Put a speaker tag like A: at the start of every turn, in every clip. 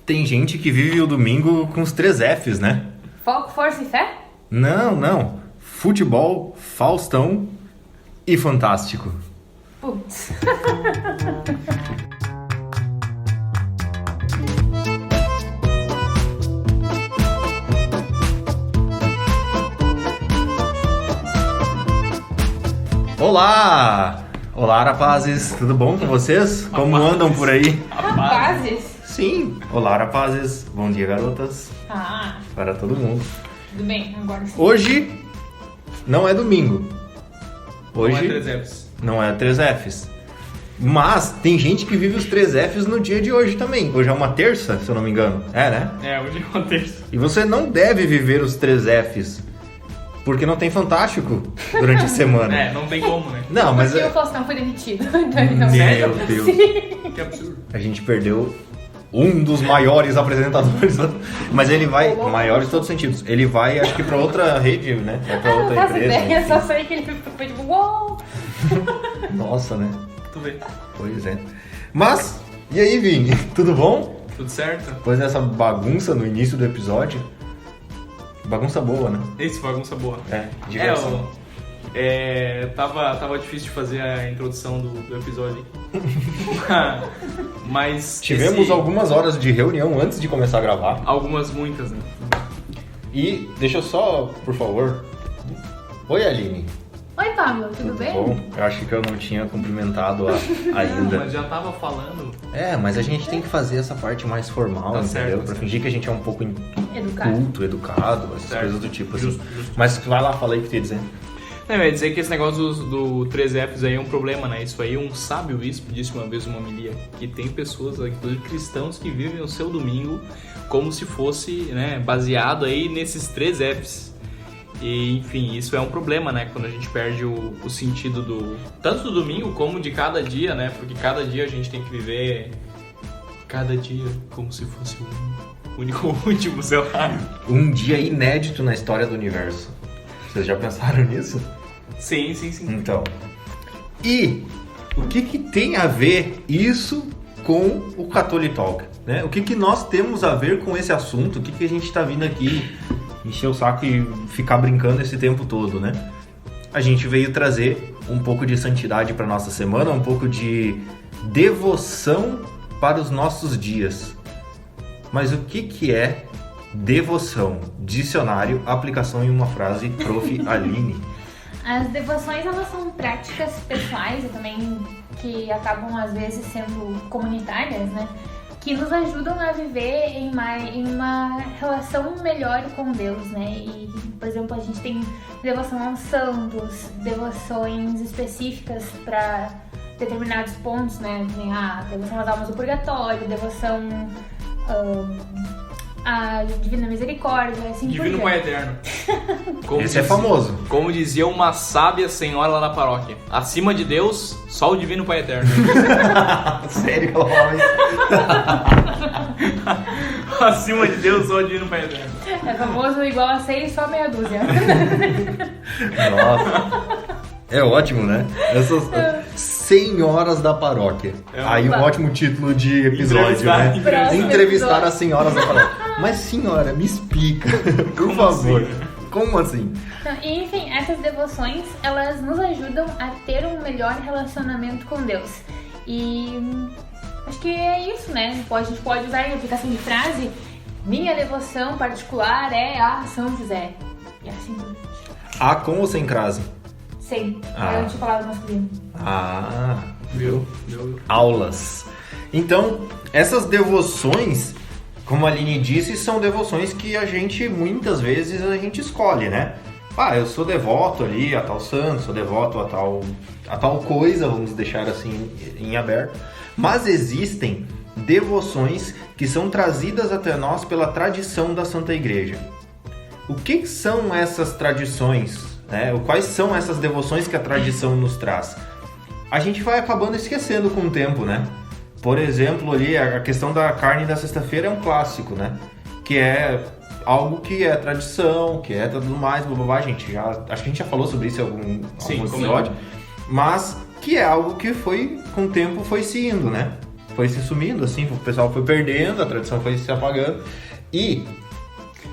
A: Tem gente que vive o domingo com os 3 Fs, né?
B: Foco, força e fé?
A: Não. Futebol, Faustão e Fantástico.
B: Putz.
C: Olá! Olá, rapazes, tudo bom com vocês? Como andam por aí?
B: Rapazes?
A: Sim. Olá, rapazes. Bom dia, garotas. Para todo mundo.
B: Tudo bem, agora sim.
A: Hoje não é domingo. Hoje
D: Não é 3 Fs.
A: não é 3 Fs. Mas tem gente que vive os 3 Fs no dia de hoje também. Hoje é uma terça, se eu não me engano. É, né?
D: É, hoje é uma terça.
A: E você não deve viver os 3 Fs. Porque não tem Fantástico durante a semana.
D: É, não tem como, né?
A: Não, mas...
B: Porque o Faustão foi demitido. Então ele não
A: Meu Deus.
D: Que absurdo.
A: A gente perdeu um dos maiores apresentadores. Mas ele vai... Maior em todos os sentidos. Ele vai, acho que pra outra rede, né? Vai pra
B: Não
A: outra
B: faço
A: empresa.
B: ideia,
A: enfim.
B: só sei que ele foi tipo, uou!
A: Nossa, né?
D: Tu vê.
A: Pois é. Mas, e aí, Vini? Tudo bom?
D: Tudo certo?
A: Depois dessa bagunça no início do episódio. Bagunça boa, né?
D: Isso, bagunça boa.
A: É, diversão.
D: Tava difícil de fazer a introdução do episódio. Mas
A: Tivemos algumas horas de reunião antes de começar a gravar.
D: muitas, né?
A: E deixa eu só, por favor. Oi, Aline.
B: Oi, Pablo, tudo bem?
A: Bom, eu acho que eu não tinha cumprimentado
D: Não,
A: ainda.
D: mas já tava falando.
A: É, mas a gente tem que fazer essa parte mais formal,
D: Tá
A: entendeu?
D: certo,
A: Pra
D: certo.
A: fingir que a gente é um pouco
B: Educado.
A: culto, educado, essas
D: Certo.
A: coisas do tipo assim.
D: Justo.
A: Mas vai lá, fala aí o que tu ia dizer.
D: Não, eu ia dizer que esse negócio do 3 Fs aí é um problema, né? Isso aí um sábio bispo disse uma vez numa homilia, que tem pessoas, inclusive cristãos, que vivem o seu domingo como se fosse, né, baseado aí nesses 3 Fs. E, enfim, isso é um problema, né? Quando a gente perde o sentido tanto do domingo como de cada dia, né? Porque cada dia a gente tem que viver cada dia como se fosse o único último, sei lá.
A: Um dia inédito na história do universo. Vocês já pensaram nisso?
D: Sim.
A: Então. E o que tem a ver isso com o Catholic Talk? Né? O que nós temos a ver com esse assunto? O que a gente está vindo aqui encher o saco e ficar brincando esse tempo todo, né? A gente veio trazer um pouco de santidade para nossa semana, um pouco de devoção para os nossos dias. Mas o que é devoção? Dicionário, aplicação em uma frase, prof. Aline.
B: As devoções, elas são práticas pessoais e também que acabam, às vezes, sendo comunitárias, né? Que nos ajudam a viver em uma relação melhor com Deus, né? E, por exemplo, a gente tem devoção aos santos, devoções específicas para determinados pontos, né? Tem a devoção às almas do purgatório, devoção à Divina Misericórdia, assim
D: Divino
B: por
D: Pai
B: diante.
D: Eterno.
A: Esse é famoso.
D: Como dizia uma sábia senhora lá na paróquia, acima de Deus, só o Divino Pai Eterno.
A: Sério que ela fala isso?
D: Acima de Deus, só o Divino Pai Eterno.
B: É famoso igual a 6, só meia dúzia.
A: Nossa. É ótimo, né? Essas senhoras da paróquia.
D: É
A: Aí um ótimo título de episódio, né?
B: Próximo
A: Entrevistar
B: episódio.
A: as senhoras da paróquia. Mas senhora, me explica, por
D: Como
A: favor.
D: assim?
A: Como assim?
B: Então, e, enfim, essas devoções, elas nos ajudam a ter um melhor relacionamento com Deus. E acho que é isso, né? A gente pode usar em aplicação de frase. Minha devoção particular é a São José. E assim por diante.
A: A com ou sem crase?
B: Sem.
A: Ah.
B: É a palavra masculina.
A: Ah,
D: Viu?
A: aulas. Então, essas devoções, como a Aline disse, são devoções que a gente, muitas vezes, a gente escolhe, né? Ah, eu sou devoto ali a tal santo, sou devoto a tal coisa, vamos deixar assim em aberto. Mas existem devoções que são trazidas até nós pela tradição da Santa Igreja. O que são essas tradições? Né? Quais são essas devoções que a tradição nos traz? A gente vai acabando esquecendo com o tempo, né? Por exemplo, ali a questão da carne da sexta-feira é um clássico, né? Que é algo que é tradição, que é tudo mais, blá blá blá. Acho que a gente já falou sobre isso em algum episódio, mas que é algo que foi, com o tempo, foi se indo, né? foi se sumindo, assim, o pessoal foi perdendo, a tradição foi se apagando. E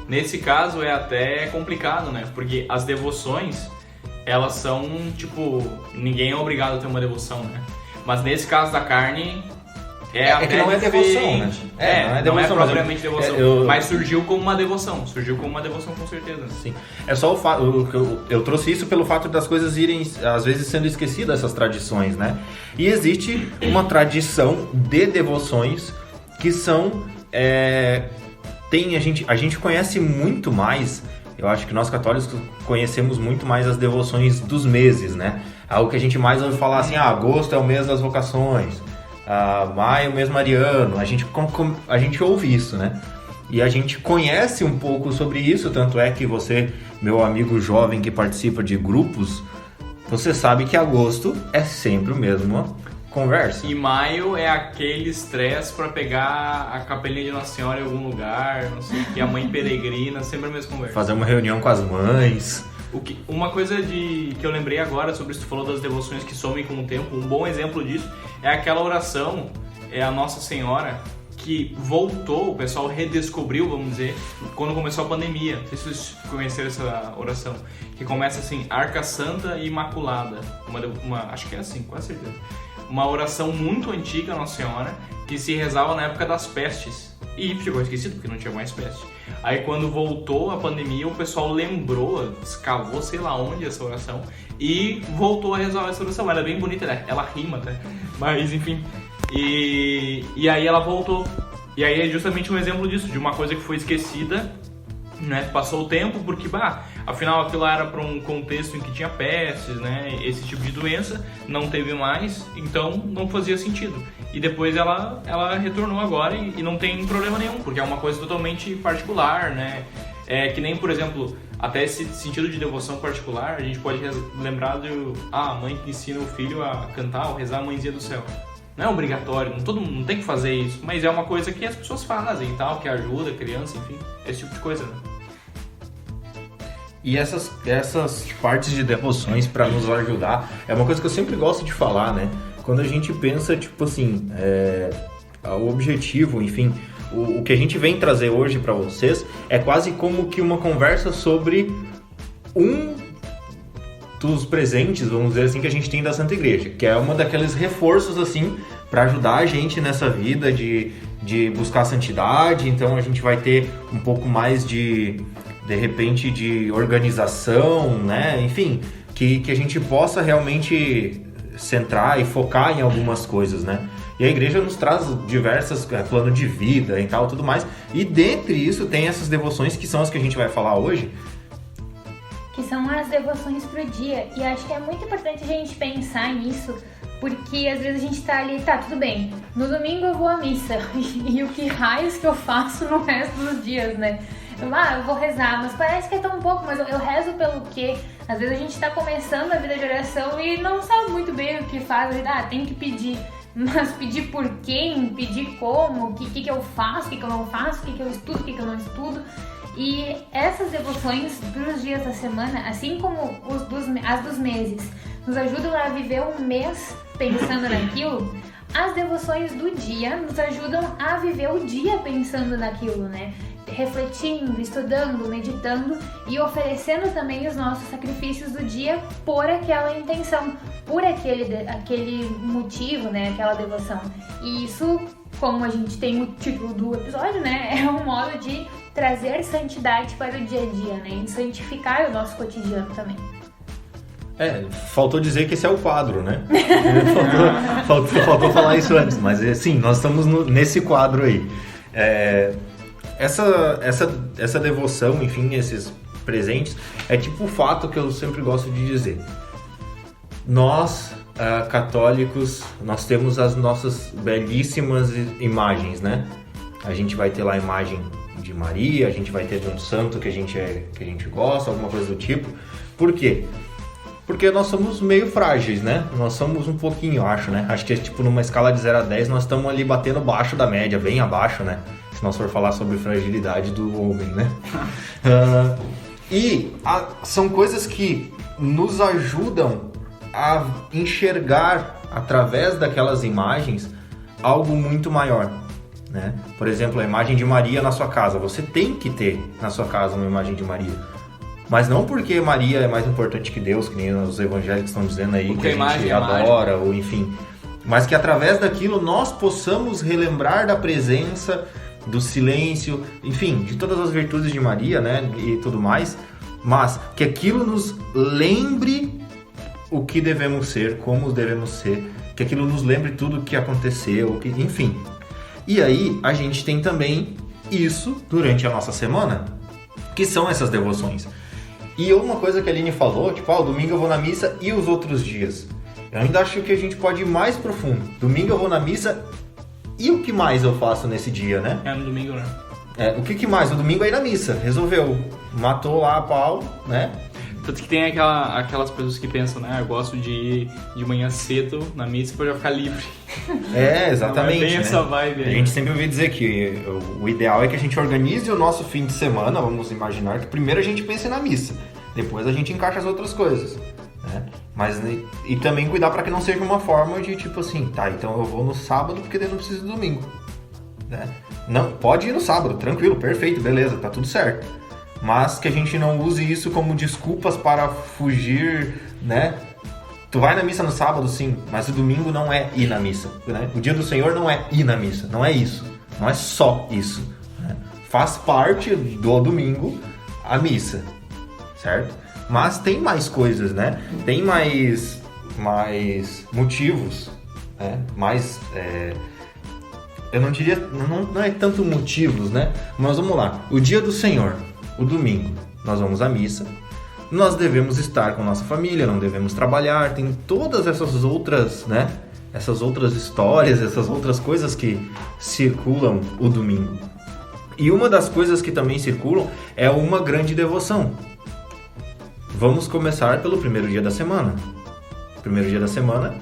D: nesse caso é até complicado, né? Porque as devoções, elas são, tipo, ninguém é obrigado a ter uma devoção, né? Mas nesse caso da carne,
A: é que não é devoção, né?
D: Não é propriamente devoção, mas surgiu como uma devoção. Surgiu como uma devoção, com certeza.
A: Sim. É só o fato, eu trouxe isso pelo fato das coisas irem, às vezes, sendo esquecidas, essas tradições, né? E existe uma tradição de devoções que são... a gente conhece muito mais, eu acho que nós católicos conhecemos muito mais as devoções dos meses, né? Algo que a gente mais ouve falar assim, agosto é o mês das vocações, maio é o mês mariano, a gente ouve isso, né? E a gente conhece um pouco sobre isso, tanto é que você, meu amigo jovem que participa de grupos, você sabe que agosto é sempre o mesmo conversa.
D: E maio é aquele estresse pra pegar a capelinha de Nossa Senhora em algum lugar, não sei, que a mãe peregrina, sempre a mesma conversa.
A: Fazer uma reunião com as mães.
D: Uma coisa que eu lembrei agora sobre isso, tu falou das devoções que somem com o tempo, um bom exemplo disso é aquela oração, a Nossa Senhora, que voltou, o pessoal redescobriu, vamos dizer, quando começou a pandemia. Não sei se vocês conheceram essa oração, que começa assim, Arca Santa e Imaculada, acho que é assim, quase certeza. Uma oração muito antiga, Nossa Senhora, que se rezava na época das pestes. E ficou esquecido, porque não tinha mais peste. Aí quando voltou a pandemia, o pessoal lembrou, escavou sei lá onde essa oração, e voltou a rezar essa oração. Ela é bem bonita, né? Ela rima até. Mas enfim. E aí ela voltou. E aí é justamente um exemplo disso, de uma coisa que foi esquecida, né? Passou o tempo, porque, afinal aquilo era para um contexto em que tinha pestes, né? Esse tipo de doença, não teve mais, então não fazia sentido. E depois ela retornou agora e não tem problema nenhum, porque é uma coisa totalmente particular, né? Que nem, por exemplo, até esse sentido de devoção particular, a gente pode lembrar a mãe que ensina o filho a cantar ou rezar a Mãezinha do Céu. Não é obrigatório, todo mundo não tem que fazer isso, mas é uma coisa que as pessoas fazem e tal, que ajuda a criança, enfim, esse tipo de coisa, né?
A: E essas partes de devoções para nos ajudar, é uma coisa que eu sempre gosto de falar, né? Quando a gente pensa, tipo assim, o objetivo, enfim, o que a gente vem trazer hoje para vocês é quase como que uma conversa sobre um dos presentes, vamos dizer assim, que a gente tem da Santa Igreja, que é uma daqueles reforços, assim, para ajudar a gente nessa vida de buscar santidade. Então a gente vai ter um pouco mais de repente, de organização, né? Enfim, que a gente possa realmente centrar e focar em algumas coisas, né? E a igreja nos traz diversas plano de vida e tal, tudo mais. E dentre isso tem essas devoções que são as que a gente vai falar hoje.
B: Que são as devoções pro dia. E acho que é muito importante a gente pensar nisso, porque às vezes a gente tá ali, tudo bem, no domingo eu vou à missa. E o que raios que eu faço no resto dos dias, né? Eu vou rezar, mas parece que é tão pouco, mas eu rezo pelo quê? Às vezes a gente tá começando a vida de oração e não sabe muito bem o que faz, tem que pedir. Mas pedir por quem? Pedir como? O que eu faço? O que eu não faço? O que eu estudo? O que eu não estudo? E essas devoções dos dias da semana, assim como as dos meses, nos ajudam a viver um mês pensando naquilo. As devoções do dia nos ajudam a viver o dia pensando naquilo, né? Refletindo, estudando, meditando e oferecendo também os nossos sacrifícios do dia por aquela intenção, por aquele motivo, né? Aquela devoção. E isso, como a gente tem o título do episódio, né? É um modo de trazer santidade para o dia a dia, né? E santificar o nosso cotidiano também.
A: Faltou dizer que esse é o quadro, né? faltou falar isso antes, mas sim, nós estamos nesse quadro aí. Essa devoção, enfim, esses presentes, é tipo o fato que eu sempre gosto de dizer. Nós, católicos, nós temos as nossas belíssimas imagens, né? A gente vai ter lá a imagem de Maria, a gente vai ter de um santo que a gente gosta, alguma coisa do tipo. Por quê? Porque nós somos meio frágeis, né? Nós somos um pouquinho, eu acho, né? Acho que tipo numa escala de 0 a 10 nós estamos ali batendo baixo da média, bem abaixo, né? Se nós for falar sobre fragilidade do homem, né? São coisas que nos ajudam a enxergar através daquelas imagens algo muito maior, né? Por exemplo, a imagem de Maria na sua casa. Você tem que ter na sua casa uma imagem de Maria. Mas não porque Maria é mais importante que Deus, que nem os evangélicos estão dizendo aí,
D: porque
A: que a gente adora, ou enfim. Mas que através daquilo nós possamos relembrar da presença, do silêncio, enfim, de todas as virtudes de Maria, né? E tudo mais. Mas que aquilo nos lembre o que devemos ser, como devemos ser, que aquilo nos lembre tudo o que aconteceu, enfim. E aí a gente tem também isso durante a nossa semana, que são essas devoções. E uma coisa que a Aline falou, tipo, domingo eu vou na missa e os outros dias. Eu ainda acho que a gente pode ir mais profundo. Domingo eu vou na missa e o que mais eu faço nesse dia, né?
D: No domingo, né?
A: O que mais? O domingo é ir na missa, resolveu. Matou lá a pau, né?
D: Tanto que tem aquelas pessoas que pensam, né? Eu gosto de ir de manhã cedo na missa pra eu ficar livre.
A: Exatamente.
D: Não é bem
A: né?
D: essa vibe aí.
A: A gente sempre ouviu dizer que o ideal é que a gente organize o nosso fim de semana, vamos imaginar que primeiro a gente pense na missa, depois a gente encaixa as outras coisas, né? Mas, e também cuidar para que não seja uma forma de tipo assim, tá, então eu vou no sábado porque daí não preciso do domingo, né? Não, pode ir no sábado, tranquilo, perfeito, beleza, tá tudo certo. Mas que a gente não use isso como desculpas para fugir, né? Tu vai na missa no sábado, sim, mas o domingo não é ir na missa, né? O dia do Senhor não é ir na missa, não é isso. Não é só isso, né? Faz parte do domingo a missa, certo? Mas tem mais coisas, né? Tem mais motivos, né? Eu não diria, não é tanto motivos, né? Mas vamos lá, o dia do Senhor, o domingo, nós vamos à missa, nós devemos estar com nossa família, não devemos trabalhar, tem todas essas outras, né? Essas outras histórias, essas outras coisas que circulam o domingo. E uma das coisas que também circulam é uma grande devoção. Vamos começar pelo primeiro dia da semana. O primeiro dia da semana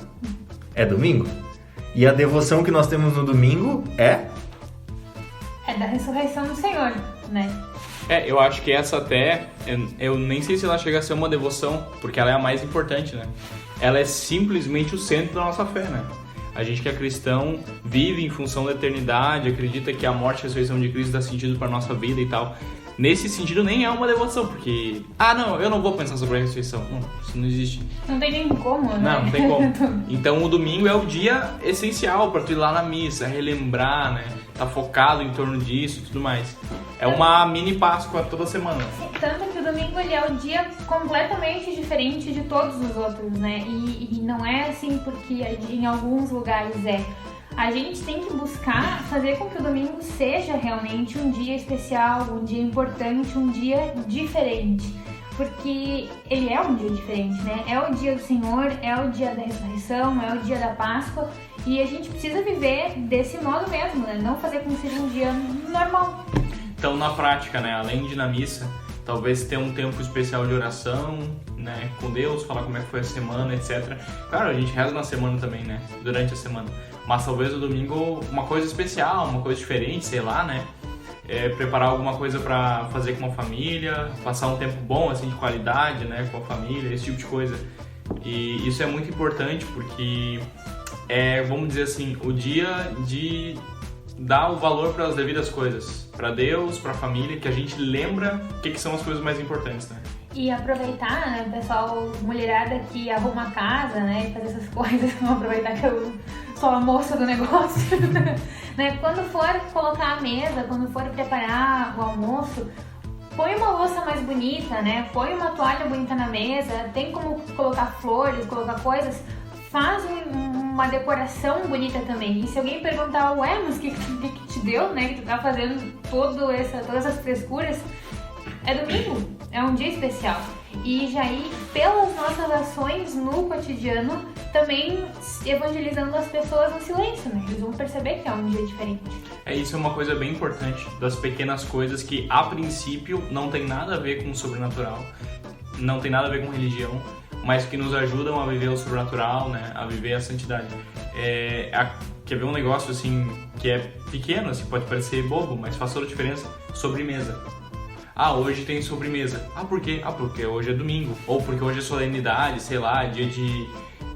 A: é domingo. E a devoção que nós temos no domingo é
B: da ressurreição do Senhor, né?
D: Eu acho que essa até, eu nem sei se ela chega a ser uma devoção, porque ela é a mais importante, né? Ela é simplesmente o centro da nossa fé, né? A gente que é cristão vive em função da eternidade, acredita que a morte e a ressurreição de Cristo dá sentido para nossa vida e tal. Nesse sentido nem é uma devoção, porque... não, eu não vou pensar sobre a ressurreição. Não, isso não existe.
B: Não tem nem como, né?
D: Não tem como. Então o domingo é o dia essencial para tu ir lá na missa, relembrar, né? Tá focado em torno disso e tudo mais. É uma mini Páscoa toda semana.
B: Tanto que o domingo ele é o dia completamente diferente de todos os outros, né? E não é assim porque em alguns lugares é. A gente tem que buscar fazer com que o domingo seja realmente um dia especial, um dia importante, um dia diferente. Porque ele é um dia diferente, né? É o dia do Senhor, é o dia da ressurreição, é o dia da Páscoa. E a gente precisa viver desse modo mesmo, né? Não fazer como se seja um dia normal.
D: Então, na prática, né? Além de ir na missa, talvez ter um tempo especial de oração, né? Com Deus, falar como é que foi a semana, etc. Claro, a gente reza na semana também, né? Durante a semana. Mas talvez o domingo, uma coisa especial, uma coisa diferente, sei lá, né? Preparar alguma coisa pra fazer com a família, passar um tempo bom, assim, de qualidade, né? Com a família, esse tipo de coisa. E isso é muito importante porque vamos dizer assim, o dia de dar o valor para as devidas coisas. Para Deus, para a família, que a gente lembra o que são as coisas mais importantes, né?
B: E aproveitar, né, o pessoal, mulherada que arruma a casa, né, fazer essas coisas, vamos aproveitar que eu sou a moça do negócio, né, quando for colocar a mesa, quando for preparar o almoço, põe uma louça mais bonita, né, põe uma toalha bonita na mesa, tem como colocar flores, colocar coisas, faz uma decoração bonita também. E se alguém perguntar, mas o que te deu, né, que tu tá fazendo todas essas frescuras, é domingo, é um dia especial. E já ir pelas nossas ações no cotidiano, também evangelizando as pessoas no silêncio, né? Eles vão perceber que é um dia diferente.
D: Isso é uma coisa bem importante, das pequenas coisas que, a princípio, não tem nada a ver com o sobrenatural, não tem nada a ver com religião, mas que nos ajudam a viver o sobrenatural, né? A viver a santidade. Quer ver um negócio assim que é pequeno, assim, pode parecer bobo, mas faz toda a diferença? Sobremesa. Hoje tem sobremesa. Por quê? Porque hoje é domingo. Ou porque hoje é solenidade, sei lá, dia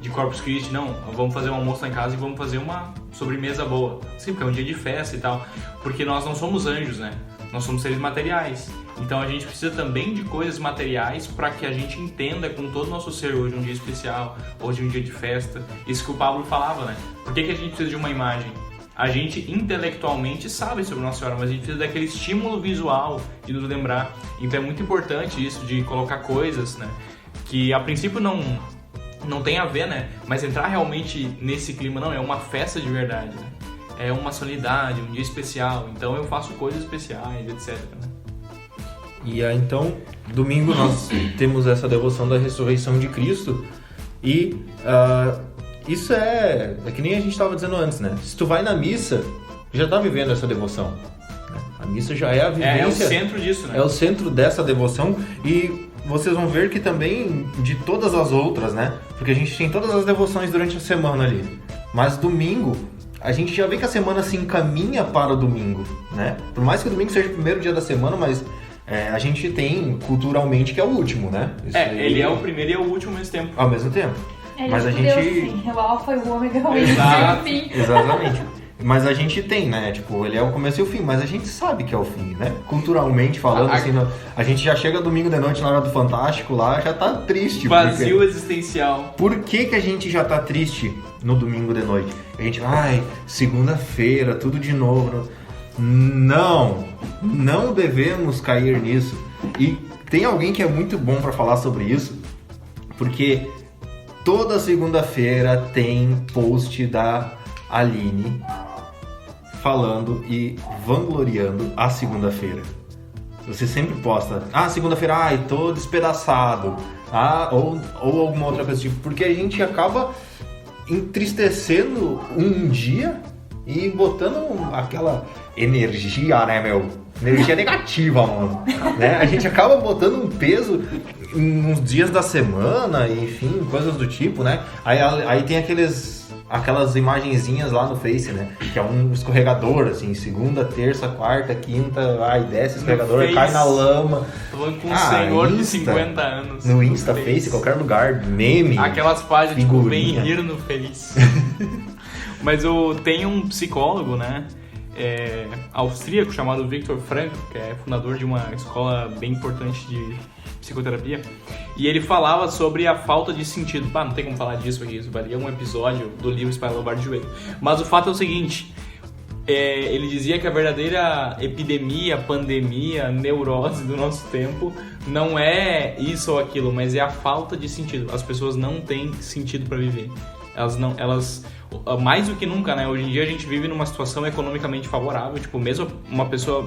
D: de Corpus Christi, não, vamos fazer um almoço lá em casa e vamos fazer uma sobremesa boa. Sim, porque é um dia de festa e tal. Porque nós não somos anjos, né? Nós somos seres materiais. Então a gente precisa também de coisas materiais para que a gente entenda com todo o nosso ser hoje um dia especial, hoje um dia de festa. Isso que o Pablo falava, né? Por que a gente precisa de uma imagem? A gente intelectualmente sabe sobre Nossa Senhora, mas a gente precisa daquele estímulo visual de nos lembrar. Então é muito importante isso de colocar coisas, né? Que a princípio não tem a ver, né? Mas entrar realmente nesse clima, não, é uma festa de verdade, né? É uma solenidade, um dia especial, então eu faço coisas especiais, etc. Né?
A: E aí, então, domingo nós temos essa devoção da ressurreição de Cristo e isso é que nem a gente estava dizendo antes, né? Se tu vai na missa, já está vivendo essa devoção. Né? A missa já é a vivência.
D: É o centro disso, né?
A: É o centro dessa devoção e vocês vão ver que também de todas as outras, né? Porque a gente tem todas as devoções durante a semana ali. Mas domingo, a gente já vê que a semana se encaminha para o domingo, né? Por mais que o domingo seja o primeiro dia da semana, mas a gente tem culturalmente que é o último, né?
D: Ele é o primeiro e é o último ao mesmo tempo.
A: Ao mesmo tempo. Mas a gente...
B: Deus, sim. O alfa e o ômega, o início e o fim.
A: Exatamente. Mas a gente tem, né? Tipo, ele é o começo e o fim, mas a gente sabe que é o fim, né? Culturalmente falando, assim, a gente já chega domingo de noite na hora do Fantástico lá, já tá triste.
D: Vazio existencial.
A: Por que a gente já tá triste no domingo de noite? A gente, segunda-feira, tudo de novo. Não devemos cair nisso. E tem alguém que é muito bom pra falar sobre isso, porque toda segunda-feira tem post da Aline falando e vangloriando a segunda-feira. Você sempre posta, segunda-feira, tô despedaçado, ou alguma outra coisa tipo, porque a gente acaba entristecendo um dia e botando aquela energia, né, energia negativa, mano, né? A gente acaba botando um peso nos dias da semana, enfim, coisas do tipo, né? Aí tem aquelas imagenzinhas lá no Face, né? Que é um escorregador, assim, segunda, terça, quarta, quinta, desce o escorregador, cai na lama.
D: Tô falando com um senhor de 50 anos.
A: No Insta, Face, qualquer lugar, meme.
D: Aquelas páginas, tipo, bem
A: figurinha.
D: rir no Face. Mas tem um psicólogo, né? Austríaco, chamado Viktor Frankl, que é fundador de uma escola bem importante de psicoterapia, e ele falava sobre a falta de sentido. Não tem como falar disso aqui, isso valia um episódio do livro Espalha Louvar de Joelho. Mas o fato é o seguinte, ele dizia que a verdadeira epidemia, pandemia, neurose do nosso tempo não é isso ou aquilo, mas é a falta de sentido. As pessoas não têm sentido para viver. Elas mais do que nunca, né? Hoje em dia a gente vive numa situação economicamente favorável, tipo, mesmo uma pessoa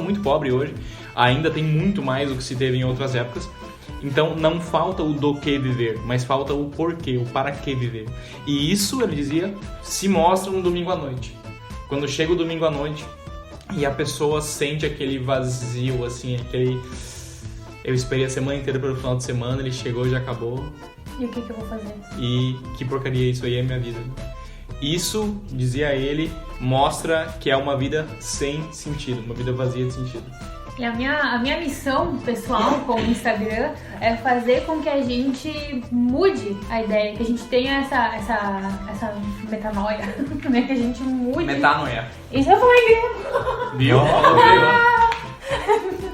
D: muito pobre hoje, ainda tem muito mais do que se teve em outras épocas. Então não falta o do que viver, mas falta o porquê, o para que viver. E isso, ele dizia, se mostra no domingo à noite. Quando chega o domingo à noite e a pessoa sente aquele vazio, assim, aquele... Eu esperei a semana inteira pelo final de semana, ele chegou e já acabou.
B: E o que eu vou fazer?
D: E que porcaria, isso aí é minha vida. Isso, dizia ele, mostra que é uma vida sem sentido, uma vida vazia de sentido.
B: E a minha missão pessoal com o Instagram é fazer com que a gente mude a ideia, que a gente tenha essa metanoia, né? Que a gente mude...
D: Metanoia.
B: Isso eu falei grego.
D: Viu?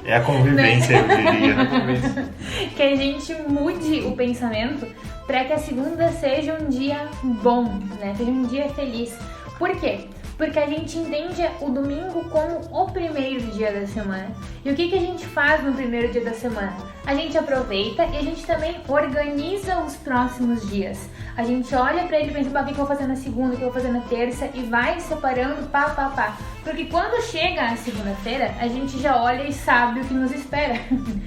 A: É a convivência, eu diria.
B: Que a gente mude o pensamento para que a segunda seja um dia bom, né? Seja um dia feliz. Por quê? Porque a gente entende o domingo como o primeiro dia da semana. E o que a gente faz no primeiro dia da semana? A gente aproveita e a gente também organiza os próximos dias. A gente olha pra ele e pensa, o que eu vou fazer na segunda, o que eu vou fazer na terça, e vai separando pá. Porque quando chega a segunda-feira, a gente já olha e sabe o que nos espera.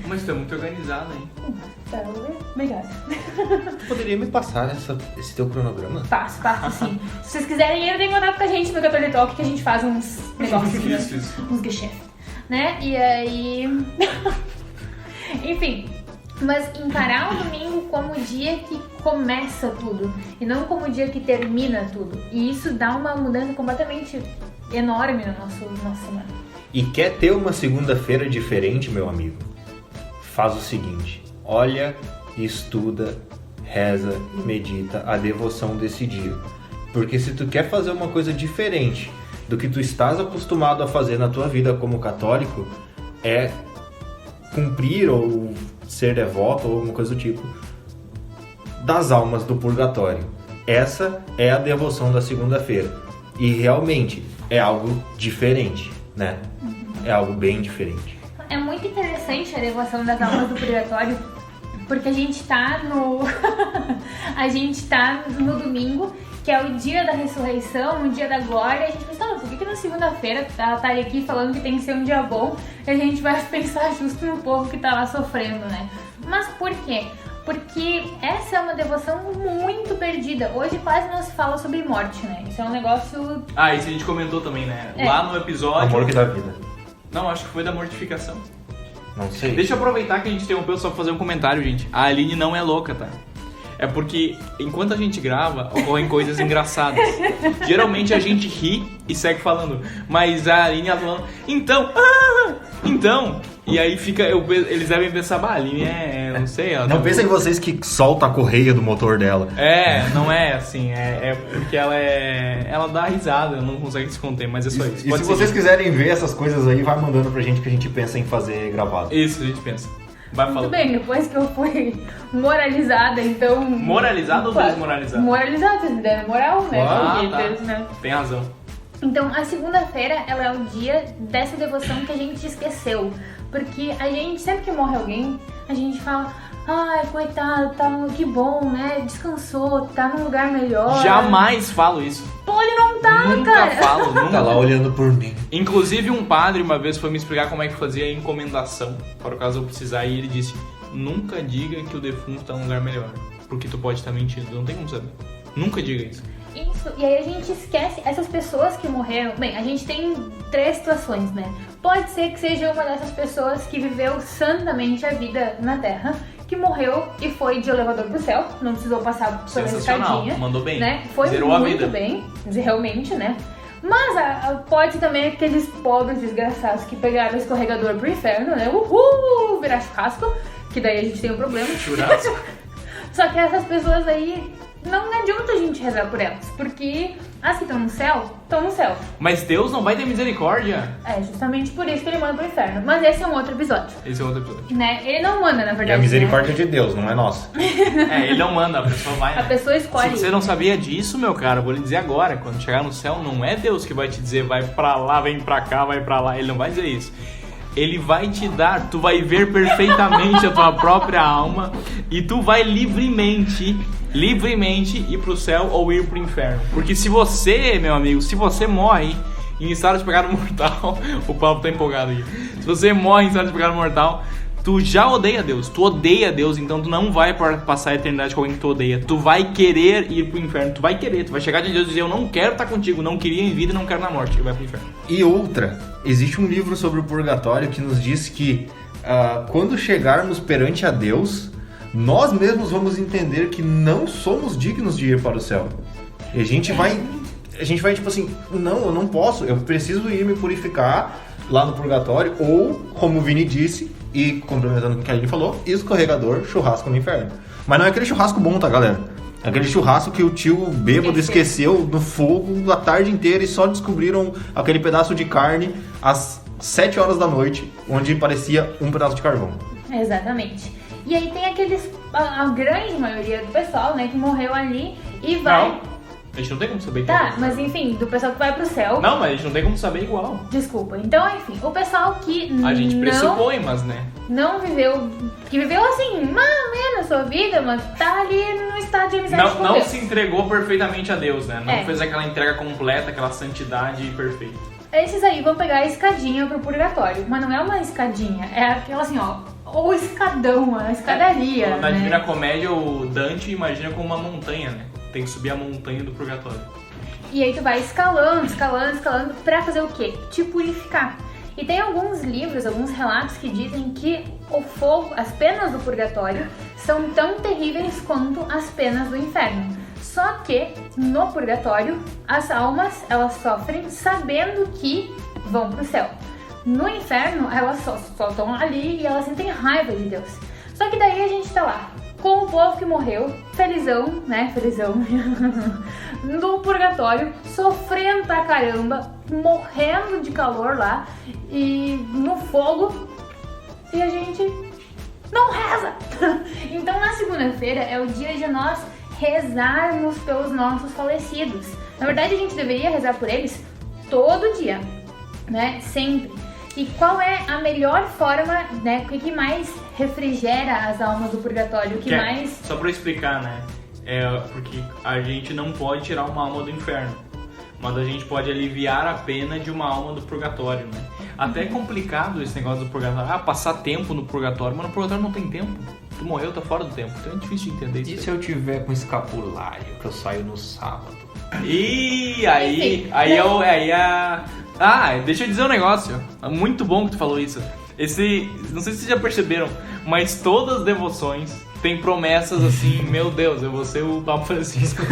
D: Mas tu é muito organizado, hein?
B: Obrigada.
A: Tu poderia me passar esse teu cronograma?
B: Passo sim. Se vocês quiserem, entrem em contato com a gente no Católico Talk, que a gente faz uns negócios, uns geschäft, né? E aí... Enfim, mas encarar o domingo como o dia que começa tudo e não como o dia que termina tudo. E isso dá uma mudança completamente enorme na nossa semana.
A: E quer ter uma segunda-feira diferente, meu amigo? Faz o seguinte, olha, estuda, reza e medita a devoção desse dia. Porque se tu quer fazer uma coisa diferente do que tu estás acostumado a fazer na tua vida como católico, é cumprir ou ser devoto ou alguma coisa do tipo das almas do purgatório. Essa é a devoção da segunda-feira. E realmente é algo diferente, né? É algo bem diferente.
B: É muito interessante a devoção das almas do purgatório, porque a gente tá no domingo, que é o dia da ressurreição, o dia da glória. A gente pensa, por que na segunda-feira tá aqui falando que tem que ser um dia bom e a gente vai pensar justo no povo que tá lá sofrendo, né? Mas por quê? Porque essa é uma devoção muito perdida. Hoje quase não se fala sobre morte, né? Isso é um negócio...
D: Isso a gente comentou também, né? Lá no episódio...
A: Amor que dá vida.
D: Não, acho que foi da mortificação.
A: Não sei.
D: Deixa eu aproveitar que a gente interrompeu só pra fazer um comentário, gente. A Aline não é louca, tá? É porque, enquanto a gente grava, ocorrem coisas engraçadas. Geralmente a gente ri e segue falando. Mas a Aline, ela falando, então... E aí eles devem pensar, a Aline não sei...
A: Não pensem em vocês que solta a correia do motor dela.
D: Não é assim, é porque ela dá risada, não consegue se conter, mas é só isso.
A: E se vocês quiserem ver essas coisas aí, vai mandando pra gente que a gente pensa em fazer gravado.
D: Isso, a gente pensa. Vai
B: Muito
D: falando.
B: bem, depois que eu fui moralizada, então...
D: Moralizada ou desmoralizada?
B: Moralizada, vocês me deram moral, né?
D: Tá.
B: Né?
D: Tem razão.
B: Então, a segunda-feira, ela é o dia dessa devoção que a gente esqueceu. Porque a gente, sempre que morre alguém, a gente fala... Ai, coitado, que bom, né? Descansou, tá num lugar melhor.
D: Jamais falo isso.
B: Pô, ele não tá,
D: Nunca
B: cara.
D: falo, nunca.
A: Tá lá olhando por mim.
D: Inclusive, um padre uma vez foi me explicar como é que fazia a encomendação, para o caso eu precisar, e ele disse: nunca diga que o defunto tá num lugar melhor, porque tu pode estar mentindo, não tem como saber. Nunca diga isso.
B: Isso, e aí a gente esquece essas pessoas que morreram. Bem, a gente tem 3 situações, né? Pode ser que seja uma dessas pessoas que viveu santamente a vida na Terra, que morreu e foi de elevador pro céu, não precisou passar pela escadinha.
D: Mandou bem,
B: né? Foi
D: zerou a
B: muito
D: vida.
B: bem, realmente, né? Mas pode também aqueles pobres desgraçados que pegaram o escorregador pro inferno, né? Uhul, virar churrasco, que daí a gente tem um problema.
D: Churrasco.
B: Só que essas pessoas aí, não adianta a gente rezar por elas, porque as que estão no céu, estão no céu.
D: Mas Deus não vai ter misericórdia?
B: É justamente por isso que ele manda pro inferno. Mas esse é um outro episódio,
D: Esse é outro episódio.
B: né? Ele não manda, na verdade.
A: É a misericórdia de Deus, não é nossa.
D: Ele não manda, a pessoa vai,
B: Né? A pessoa escolhe.
D: Se você não sabia disso, meu cara, vou lhe dizer agora. Quando chegar no céu, não é Deus que vai te dizer vai pra lá, vem pra cá, vai pra lá. Ele não vai dizer isso. Ele vai te dar, tu vai ver perfeitamente a tua própria alma e tu vai livremente ir pro céu ou ir pro inferno. Porque se você, meu amigo, se você morre em estado de pecado mortal, o Paulo tá empolgado aí. Se você morre em estado de pecado mortal, tu já odeia Deus, tu odeia Deus, então tu não vai passar a eternidade com alguém que tu odeia. Tu vai querer ir pro inferno, tu vai chegar de Deus e dizer: eu não quero estar contigo, não queria em vida e não quero na morte, e vai pro inferno.
A: E outra, existe um livro sobre o purgatório que nos diz que quando chegarmos perante a Deus, nós mesmos vamos entender que não somos dignos de ir para o céu. E a gente vai tipo assim, não, eu não posso, eu preciso ir me purificar lá no purgatório, ou, como o Vini disse, e complementando com o que a Aline falou, escorregador, churrasco no inferno. Mas não é aquele churrasco bom, tá, galera? É aquele churrasco que o tio bêbado esqueceu no fogo a tarde inteira e só descobriram aquele pedaço de carne às 7 horas da noite, onde parecia um pedaço de carvão.
B: Exatamente. E aí tem a grande maioria do pessoal, né, que morreu ali e vai...
D: Não, a gente não tem como saber.
B: Tá, mas enfim, do pessoal que vai pro céu.
D: Não, mas a gente não tem como saber igual.
B: Desculpa. Então, enfim, o pessoal que
D: A gente pressupõe, mas né.
B: não viveu, que viveu assim, mais ou menos a sua vida, mas tá ali no estado de amizade com
D: Não
B: Deus.
D: se entregou perfeitamente a Deus, né? Não
B: É.
D: fez aquela entrega completa, aquela santidade perfeita.
B: Esses aí vão pegar a escadinha pro purgatório, mas não é uma escadinha, é aquela assim, ó, ou escadão, a escadaria,
D: Na Divina
B: né?
D: Comédia, o Dante imagina como uma montanha, né? Tem que subir a montanha do purgatório.
B: E aí tu vai escalando pra fazer o quê? Te purificar. E tem alguns livros, alguns relatos que dizem que o fogo, as penas do purgatório são tão terríveis quanto as penas do inferno. Só que no purgatório as almas, elas sofrem sabendo que vão pro céu. No inferno elas só estão ali e elas sentem raiva de Deus. Só que daí a gente tá lá, com o povo que morreu, felizão, né? Felizão. No purgatório, sofrendo pra caramba, morrendo de calor lá e no fogo. E a gente não reza. Então na segunda-feira é o dia de nós rezarmos pelos nossos falecidos. Na verdade, a gente deveria rezar por eles todo dia, né? Sempre. E qual é a melhor forma, né? O que mais refrigera as almas do purgatório? O que mais...
D: Só pra explicar, né? Porque a gente não pode tirar uma alma do inferno, mas a gente pode aliviar a pena de uma alma do purgatório, né? Até é complicado esse negócio do purgatório. Passar tempo no purgatório, mas no purgatório não tem tempo. Tu morreu, tá fora do tempo. Então é difícil de entender isso.
A: E se eu tiver com escapulário, que eu saio no sábado?
D: E aí deixa eu dizer um negócio. Muito bom que tu falou isso. Não sei se vocês já perceberam, mas todas as devoções têm promessas assim, meu Deus, eu vou ser o Papa Francisco.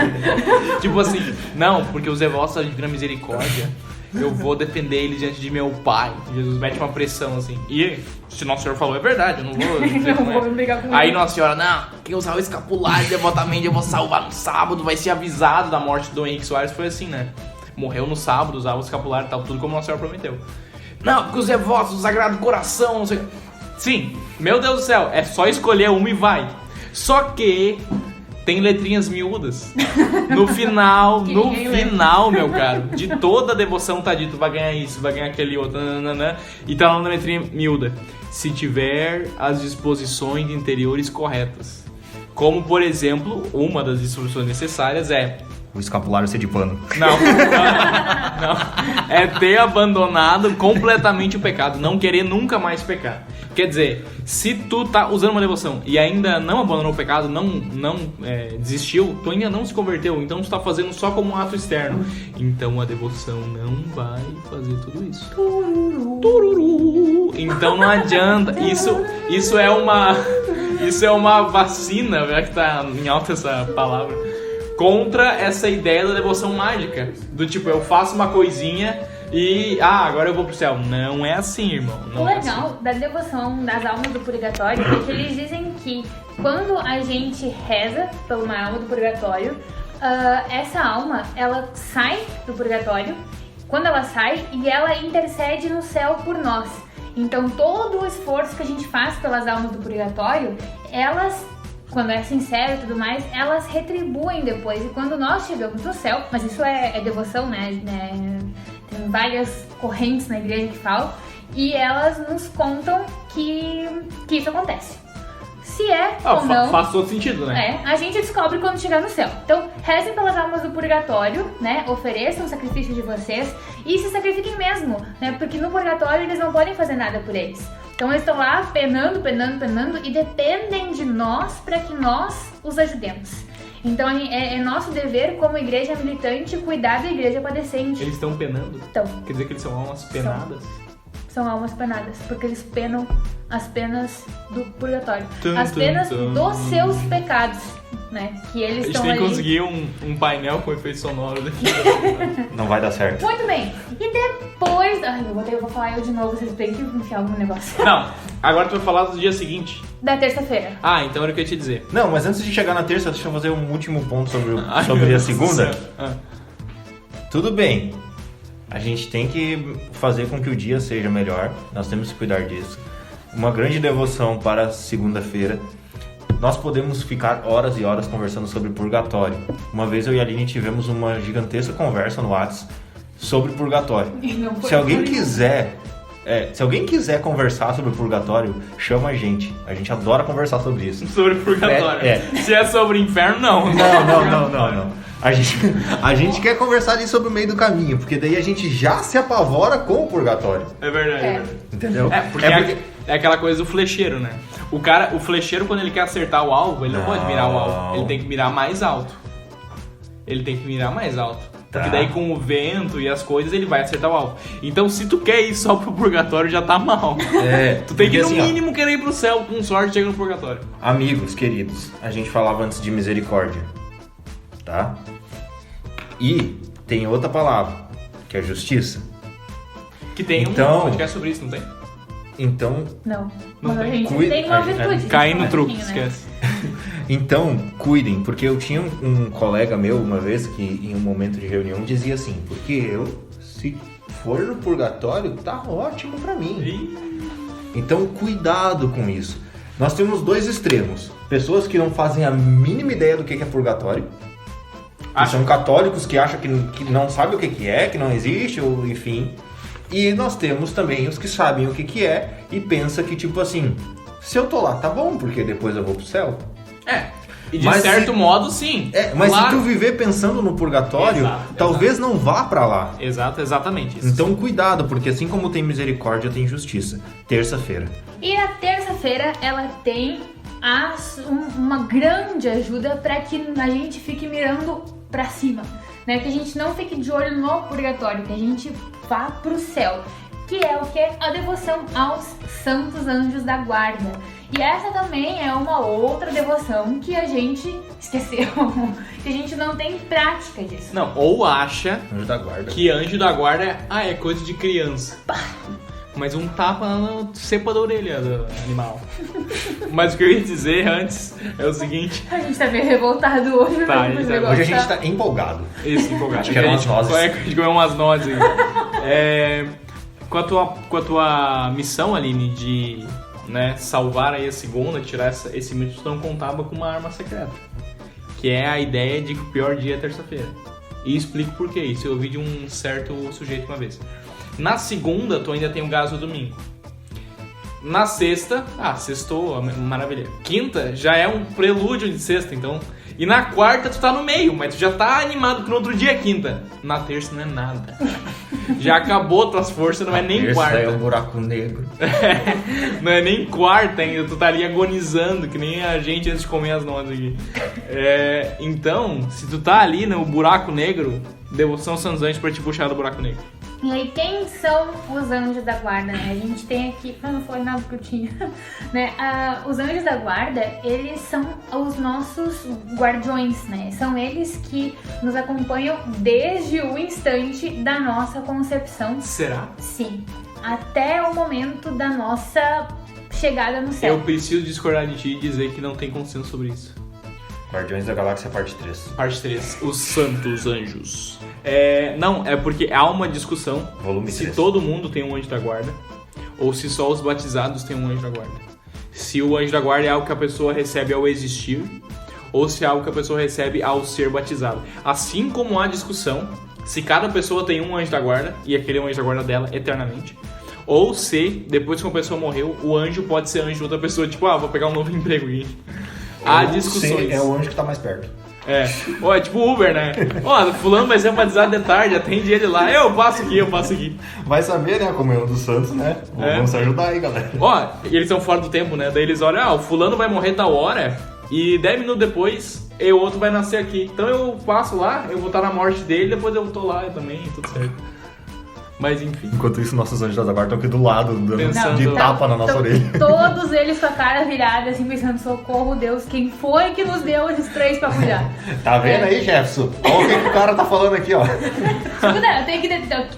D: Tipo assim, não, porque os devotos da Divina Misericórdia, eu vou defender eles diante de meu Pai. Jesus mete uma pressão assim. E se Nossa Senhora falou, é verdade, eu não vou dizer
B: não vou brigar com
D: Aí
B: ele.
D: Nossa Senhora, não, quem usar o escapulário devotamente eu vou salvar no sábado, vai ser avisado da morte do Dom Henrique Soares. Foi assim, né? Morreu no sábado, usava o escapulário e tal, tudo como Nossa Senhora prometeu. Não, porque os devotos do Sagrado Coração, não sei... Sim, meu Deus do céu, é só escolher uma e vai. Só que tem letrinhas miúdas. No final, meu caro, de toda a devoção tá dito, vai ganhar isso, vai ganhar aquele outro, nananana, e tá lá na letrinha miúda. Se tiver as disposições interiores corretas. Como, por exemplo, uma das disposições necessárias é...
A: O escapulário ser de pano.
D: Não. É ter abandonado completamente o pecado. Não querer nunca mais pecar. Quer dizer, se tu tá usando uma devoção e ainda não abandonou o pecado, não desistiu, tu ainda não se converteu. Então tu tá fazendo só como um ato externo. Então a devoção não vai fazer tudo isso. Tururu. Então não adianta. Isso é uma vacina, já que tá em alta essa palavra, contra essa ideia da devoção mágica. Do tipo, eu faço uma coisinha e... agora eu vou pro céu. Não é assim, irmão. Não
B: O legal
D: assim.
B: da devoção das almas do purgatório é que eles dizem que quando a gente reza por uma alma do purgatório, essa alma, ela sai do purgatório, quando ela sai, e ela intercede no céu por nós. Então todo o esforço que a gente faz pelas almas do purgatório, elas... quando é sincero e tudo mais, elas retribuem depois. E quando nós chegamos no céu, mas isso é devoção, né? Tem várias correntes na igreja que falam, e elas nos contam que isso acontece. Se é ou não...
D: Faz todo sentido, né?
B: A gente descobre quando chegar no céu. Então, rezem pelas almas do purgatório, né? Ofereçam o sacrifício de vocês e se sacrifiquem mesmo, né? Porque no purgatório eles não podem fazer nada por eles. Então eles estão lá penando e dependem de nós para que nós os ajudemos. Então é nosso dever como igreja militante cuidar da igreja padecente.
D: Eles estão penando?
B: Então,
D: Quer dizer que eles são almas penadas?
B: São almas penadas, porque eles penam as penas do purgatório. As penas dos seus pecados, né? Que eles estão ali.
D: A gente tem que conseguir um painel com efeito sonoro daqui.
A: Não vai dar certo.
B: Muito bem. E depois... eu vou falar eu de novo, vocês têm que enfiar algum negócio.
D: Não, agora tu vai falar do dia seguinte.
B: Da terça-feira.
D: Então era o que eu ia te dizer.
A: Não, mas antes de chegar na terça, deixa eu fazer um último ponto sobre a segunda. Tudo bem. A gente tem que fazer com que o dia seja melhor. Nós temos que cuidar disso. Uma grande devoção para a segunda-feira. Nós podemos ficar horas e horas conversando sobre purgatório. Uma vez eu e a Aline tivemos uma gigantesca conversa no WhatsApp sobre purgatório. Se alguém quiser conversar sobre purgatório, chama a gente. A gente adora conversar sobre isso.
D: Sobre purgatório. Se é sobre inferno, não.
A: Não. A gente quer conversar ali sobre o meio do caminho, porque daí a gente já se apavora com o purgatório.
D: É verdade.
A: Entendeu?
D: Porque é aquela coisa do flecheiro, né? O flecheiro, quando ele quer acertar o alvo, ele não pode mirar o alvo. Ele tem que mirar mais alto. Porque daí com o vento e as coisas ele vai acertar o alvo. Então se tu quer ir só pro purgatório já tá mal. Tu tem que no mínimo querer ir pro céu, com sorte chega no purgatório.
A: Amigos queridos, a gente falava antes de misericórdia, tá? E tem outra palavra, que é justiça.
D: Que tem um podcast sobre isso, não tem?
A: Então...
B: Não.
D: Não
B: Mas a
D: tem.
B: gente tem uma virtude.
D: Cair no truque, esquece.
A: Então, cuidem, porque eu tinha um colega meu uma vez que em um momento de reunião dizia assim, porque se for no purgatório, tá ótimo pra mim. Então, cuidado com isso. Nós temos dois extremos. Pessoas que não fazem a mínima ideia do que é purgatório. Que são católicos que acham que não sabem o que é, que não existe, ou enfim. E nós temos também os que sabem o que é e pensam que, tipo assim, se eu tô lá, tá bom, porque depois eu vou pro céu.
D: E de certo modo, sim.
A: Mas
D: claro.
A: se tu viver pensando no purgatório, talvez não vá pra lá.
D: Exatamente isso.
A: Então cuidado, porque assim como tem misericórdia, tem justiça. Terça-feira.
B: E a terça-feira, ela tem uma grande ajuda para que a gente fique mirando pra cima, né? Que a gente não fique de olho no purgatório, que a gente vá pro céu. Que é o que? A devoção aos santos anjos da guarda. E essa também é uma outra devoção que a gente esqueceu, que a gente não tem prática disso.
D: Não, ou acha
A: Anjo da guarda.
D: que anjo da guarda é coisa de criança. Mas um tapa na cepa da orelha do animal. Mas o que eu ia dizer antes é o seguinte...
B: A gente tá meio revoltado hoje.
D: Tá,
A: Hoje a gente tá empolgado.
D: Isso, empolgado.
A: Acho que eram umas nozes.
D: A gente comeu umas nozes aí. Com a tua missão, Aline, de salvar aí a segunda, tirar esse mito, tu não contava com uma arma secreta. Que é a ideia de que o pior dia é terça-feira. E explico por que isso. Eu ouvi de um certo sujeito uma vez. Na segunda, tu ainda tem o gás do domingo. Na sexta, sextou, maravilha. Quinta já é um prelúdio de sexta, então... E na quarta tu tá no meio, mas tu já tá animado que no outro dia é quinta. Na terça não é nada. Já acabou tuas forças, não é nem quarta.
A: É um buraco negro.
D: Não é nem quarta ainda, tu tá ali agonizando, que nem a gente antes de comer as nozes aqui. Então, se tu tá ali no buraco negro, devoção Santos Anjos pra te puxar do buraco negro.
B: E aí, quem são os anjos da guarda, né? A gente tem aqui... não foi nada que eu tinha. Né? Os anjos da guarda, eles são os nossos guardiões, né? São eles que nos acompanham desde o instante da nossa concepção.
D: Será?
B: Sim. Até o momento da nossa chegada no céu.
D: Eu preciso discordar de ti e dizer que não tem consenso sobre isso.
A: Guardiões da Galáxia, parte 3.
D: Parte 3. Os Santos Anjos. Não, é porque há uma discussão
A: Volume
D: se
A: 3.
D: todo mundo tem um anjo da guarda ou se só os batizados têm um anjo da guarda. Se o anjo da guarda é algo que a pessoa recebe ao existir ou se é algo que a pessoa recebe ao ser batizado. Assim como há discussão se cada pessoa tem um anjo da guarda e aquele é o anjo da guarda dela eternamente. Ou se, depois que uma pessoa morreu, o anjo pode ser anjo de outra pessoa. Tipo, vou pegar um novo emprego aqui. Há discussões.
A: É o anjo que tá mais perto.
D: É tipo Uber, né? Fulano vai ser batizado de tarde, atende ele lá. Eu passo aqui.
A: Vai saber, né? Como é um dos santos, né? Vamos se ajudar aí, galera.
D: Eles são fora do tempo, né? Daí eles olham, o fulano vai morrer tal hora e 10 minutos depois o outro vai nascer aqui. Então eu passo lá, eu vou estar na morte dele, depois eu tô lá também, tudo certo. Mas enfim.
A: Enquanto isso, nossos anjos da guarda estão aqui do lado,
D: Pensando.
A: de tapa na nossa orelha.
B: Todos eles com a cara virada, assim, pensando, socorro, Deus, quem foi que nos deu esses 3 pra cuidar?
A: Tá vendo aí, Jefferson? Olha o que o cara tá falando aqui, ó.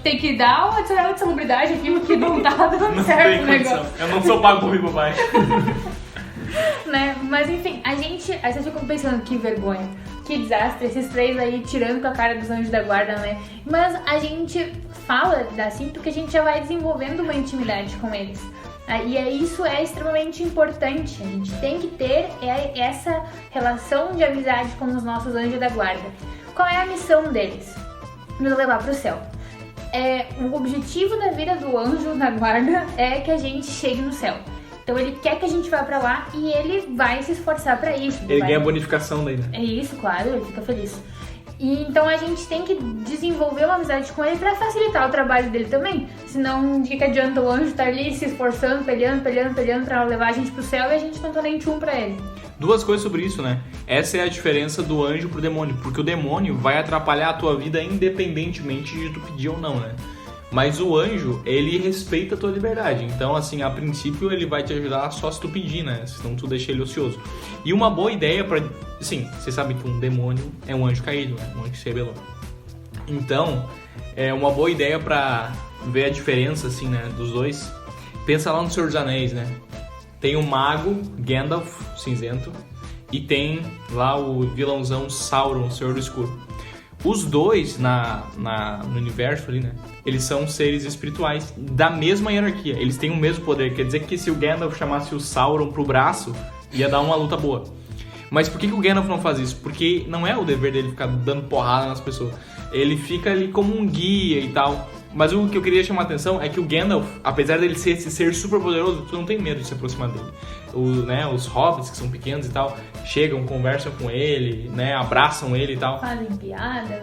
B: Tem que dar uma adicional de salubridade aqui, porque não tá dando certo o negócio.
D: Eu não sou pago por vir, papai.
B: Né? Mas enfim, aí você ficou pensando, que vergonha, que desastre, esses 3 aí tirando com a cara dos anjos da guarda, né? Mas a gente fala assim porque a gente já vai desenvolvendo uma intimidade com eles. E isso é extremamente importante. A gente tem que ter essa relação de amizade com os nossos anjos da guarda. Qual é a missão deles? Nos levar para o céu. O objetivo da vida do anjo da guarda é que a gente chegue no céu. Então ele quer que a gente vá pra lá e ele vai se esforçar pra isso.
D: Ele ganha bonificação daí, né?
B: É isso, claro, ele fica feliz. E então a gente tem que desenvolver uma amizade com ele pra facilitar o trabalho dele também. Senão, de que adianta o anjo estar ali se esforçando, peleando pra levar a gente pro céu e a gente não tá nem tchum pra ele.
D: 2 coisas sobre isso, né? Essa é a diferença do anjo pro demônio. Porque o demônio vai atrapalhar a tua vida independentemente de tu pedir ou não, né? Mas o anjo, ele respeita a tua liberdade. Então, assim, a princípio ele vai te ajudar só se tu pedir, né? Senão tu deixa ele ocioso. E uma boa ideia pra... Sim, vocês sabem que um demônio é um anjo caído, né? Um anjo que se rebelou. Então, uma boa ideia pra ver a diferença, assim, né? Dos dois. Pensa lá no Senhor dos Anéis, né? Tem o mago, Gandalf, cinzento. e tem lá o vilãozão Sauron, o Senhor do Escuro. Os dois no universo ali, né? Eles são seres espirituais da mesma hierarquia. Eles têm o mesmo poder. Quer dizer que se o Gandalf chamasse o Sauron pro braço, ia dar uma luta boa. Mas por que o Gandalf não faz isso? Porque não é o dever dele ficar dando porrada nas pessoas. Ele fica ali como um guia e tal. Mas o que eu queria chamar a atenção é que o Gandalf, apesar dele ser esse ser super poderoso, tu não tem medo de se aproximar dele. Os hobbits, que são pequenos e tal, chegam, conversam com ele, né, abraçam ele e tal.
B: Fazem piada.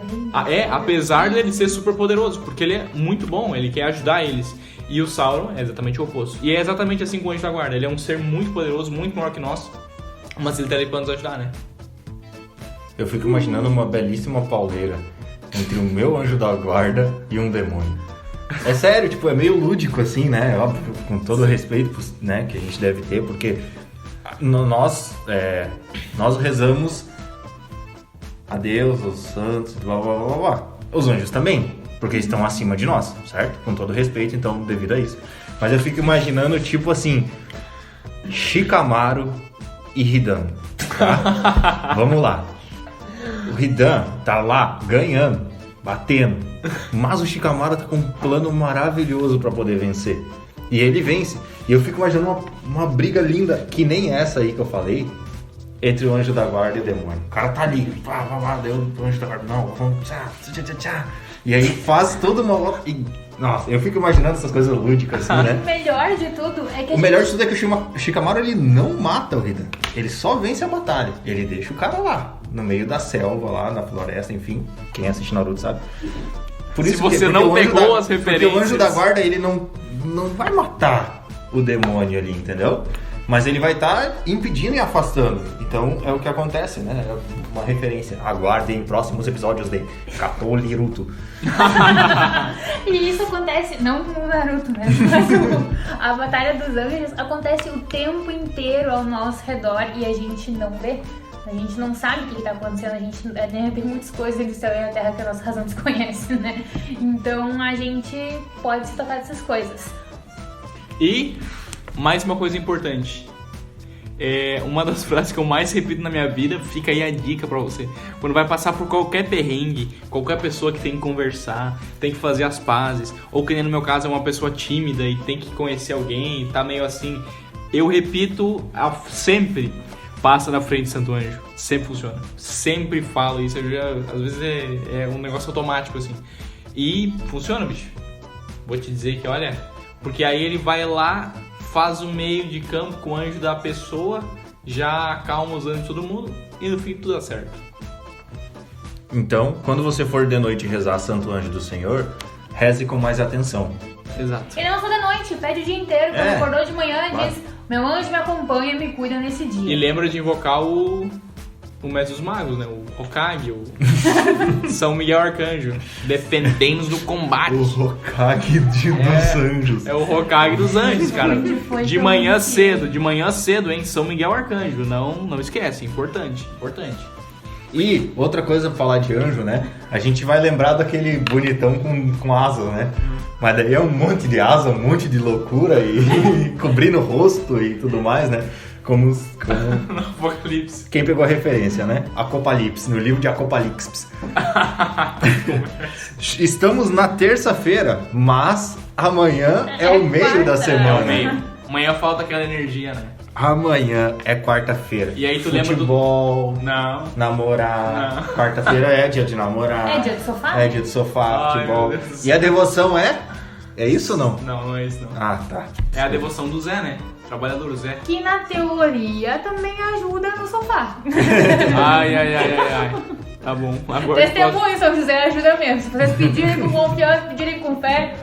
D: Apesar dele ser super poderoso, porque ele é muito bom, ele quer ajudar eles. E o Sauron é exatamente o oposto. E é exatamente assim com o Anjo da Guarda. Ele é um ser muito poderoso, muito maior que nós, mas ele tá ali pra nos ajudar, né?
A: Eu fico imaginando uma belíssima pauleira entre o meu anjo da guarda e um demônio. É sério, tipo, é meio lúdico assim, né? Óbvio, com todo o respeito, né, que a gente deve ter, porque nós rezamos a Deus, aos santos, blá blá blá blá. Os anjos também, porque estão acima de nós, certo? Com todo respeito, então, devido a isso. Mas eu fico imaginando, tipo assim, Shikamaru e Hidan. Tá? Vamos lá. O Hidan tá lá ganhando, batendo, mas o Shikamaru tá com um plano maravilhoso pra poder vencer. E ele vence. E eu fico imaginando uma briga linda, que nem essa aí que eu falei, entre o anjo da guarda e o demônio. O cara tá ali, deu o anjo da guarda, não, vamos, tchá. E aí faz toda uma volta. Nossa, eu fico imaginando essas coisas lúdicas assim, né?
B: O melhor de tudo é que
A: O melhor de tudo é que o Shikamaru, ele não mata o Hidan. Ele só vence a batalha. Ele deixa o cara lá, no meio da selva, lá na floresta, enfim. Quem assiste Naruto sabe. Por
D: Se
A: isso
D: você não pegou as referências.
A: Porque o anjo da guarda, ele não vai matar o demônio ali, entendeu? Mas ele vai estar impedindo e afastando. Então é o que acontece, né? É uma referência. Aguardem próximos episódios de Katoliruto.
B: E isso acontece, não no Naruto, né? Mas a Batalha dos Anjos acontece o tempo inteiro ao nosso redor e a gente não vê. A gente não sabe o que está acontecendo, a gente tem muitas coisas entre o céu e a terra que a nossa razão desconhece, né? Então a gente pode se tocar dessas coisas.
D: E mais uma coisa importante. Uma das frases que eu mais repito na minha vida, fica aí a dica pra você. Quando vai passar por qualquer perrengue, qualquer pessoa que tem que conversar, tem que fazer as pazes, ou que nem no meu caso é uma pessoa tímida e tem que conhecer alguém, tá meio assim, eu repito sempre, passa na frente de Santo Anjo. Sempre funciona. Sempre falo isso, às vezes é um negócio automático assim. E funciona, bicho. Vou te dizer que, olha, porque aí ele vai lá, faz o meio de campo com o anjo da pessoa, já acalma os anjos de todo mundo e no fim tudo dá certo.
A: Então, quando você for de noite rezar Santo Anjo do Senhor, reze com mais atenção.
D: Exato.
B: E não só da noite, pede o dia inteiro. Quando acordou de manhã, diz: meu anjo me acompanha e me cuida nesse dia.
D: E lembra de invocar o Mestre dos Magos, né? O Hokage, o São Miguel Arcanjo. Defendendo-nos do combate.
A: O Hokage dos anjos.
D: É o Hokage dos anjos, cara. De manhã cedo, hein? São Miguel Arcanjo. Não esquece, importante.
A: E outra coisa pra falar de anjo, né? A gente vai lembrar daquele bonitão com asa, né? Mas daí é um monte de asa, um monte de loucura e cobrindo o rosto e tudo mais, né? Como
D: no Apocalipse.
A: Quem pegou a referência, né? Acopalipse, no livro de Acopalipse. Estamos na terça-feira, mas amanhã é o meio da semana.
D: É o meio. Amanhã falta aquela energia, né?
A: Amanhã é quarta-feira.
D: E aí tu
A: Futebol,
D: lembra do... Não.
A: Namorar. Não. Quarta-feira é dia de namorar.
B: É dia do sofá?
A: É dia do sofá,
D: Ai,
A: futebol.
D: meu Deus.
A: E a devoção é? É isso ou não?
D: Não é isso não.
A: Ah, tá.
D: É a devoção do Zé, né? Trabalhador Zé.
B: Que na teoria também ajuda no sofá.
D: Ai. Tá bom. Agora
B: Testemunho, São José ajuda mesmo. Se vocês pedirem com confiança, pedirem com fé,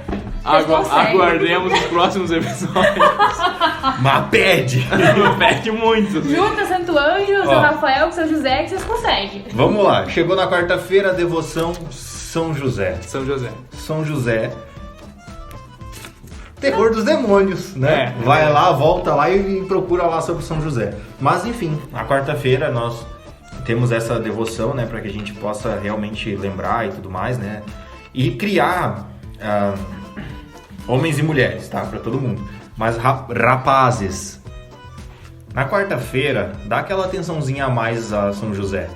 D: aguardemos os próximos episódios.
A: Mas pede!
D: Pede muito.
B: Junta Santo Anjo, São Rafael com São José que vocês conseguem.
A: Vamos lá. Chegou na quarta-feira a devoção São José.
D: São José.
A: São José. Terror dos demônios, né?
D: É.
A: Vai lá, volta lá e procura lá sobre São José. Mas enfim, na quarta-feira nós temos essa devoção, né? Para que a gente possa realmente lembrar e tudo mais, né? E criar homens e mulheres, tá? Para todo mundo. Mas rapazes, Na quarta-feira, dá aquela atençãozinha a mais a São José.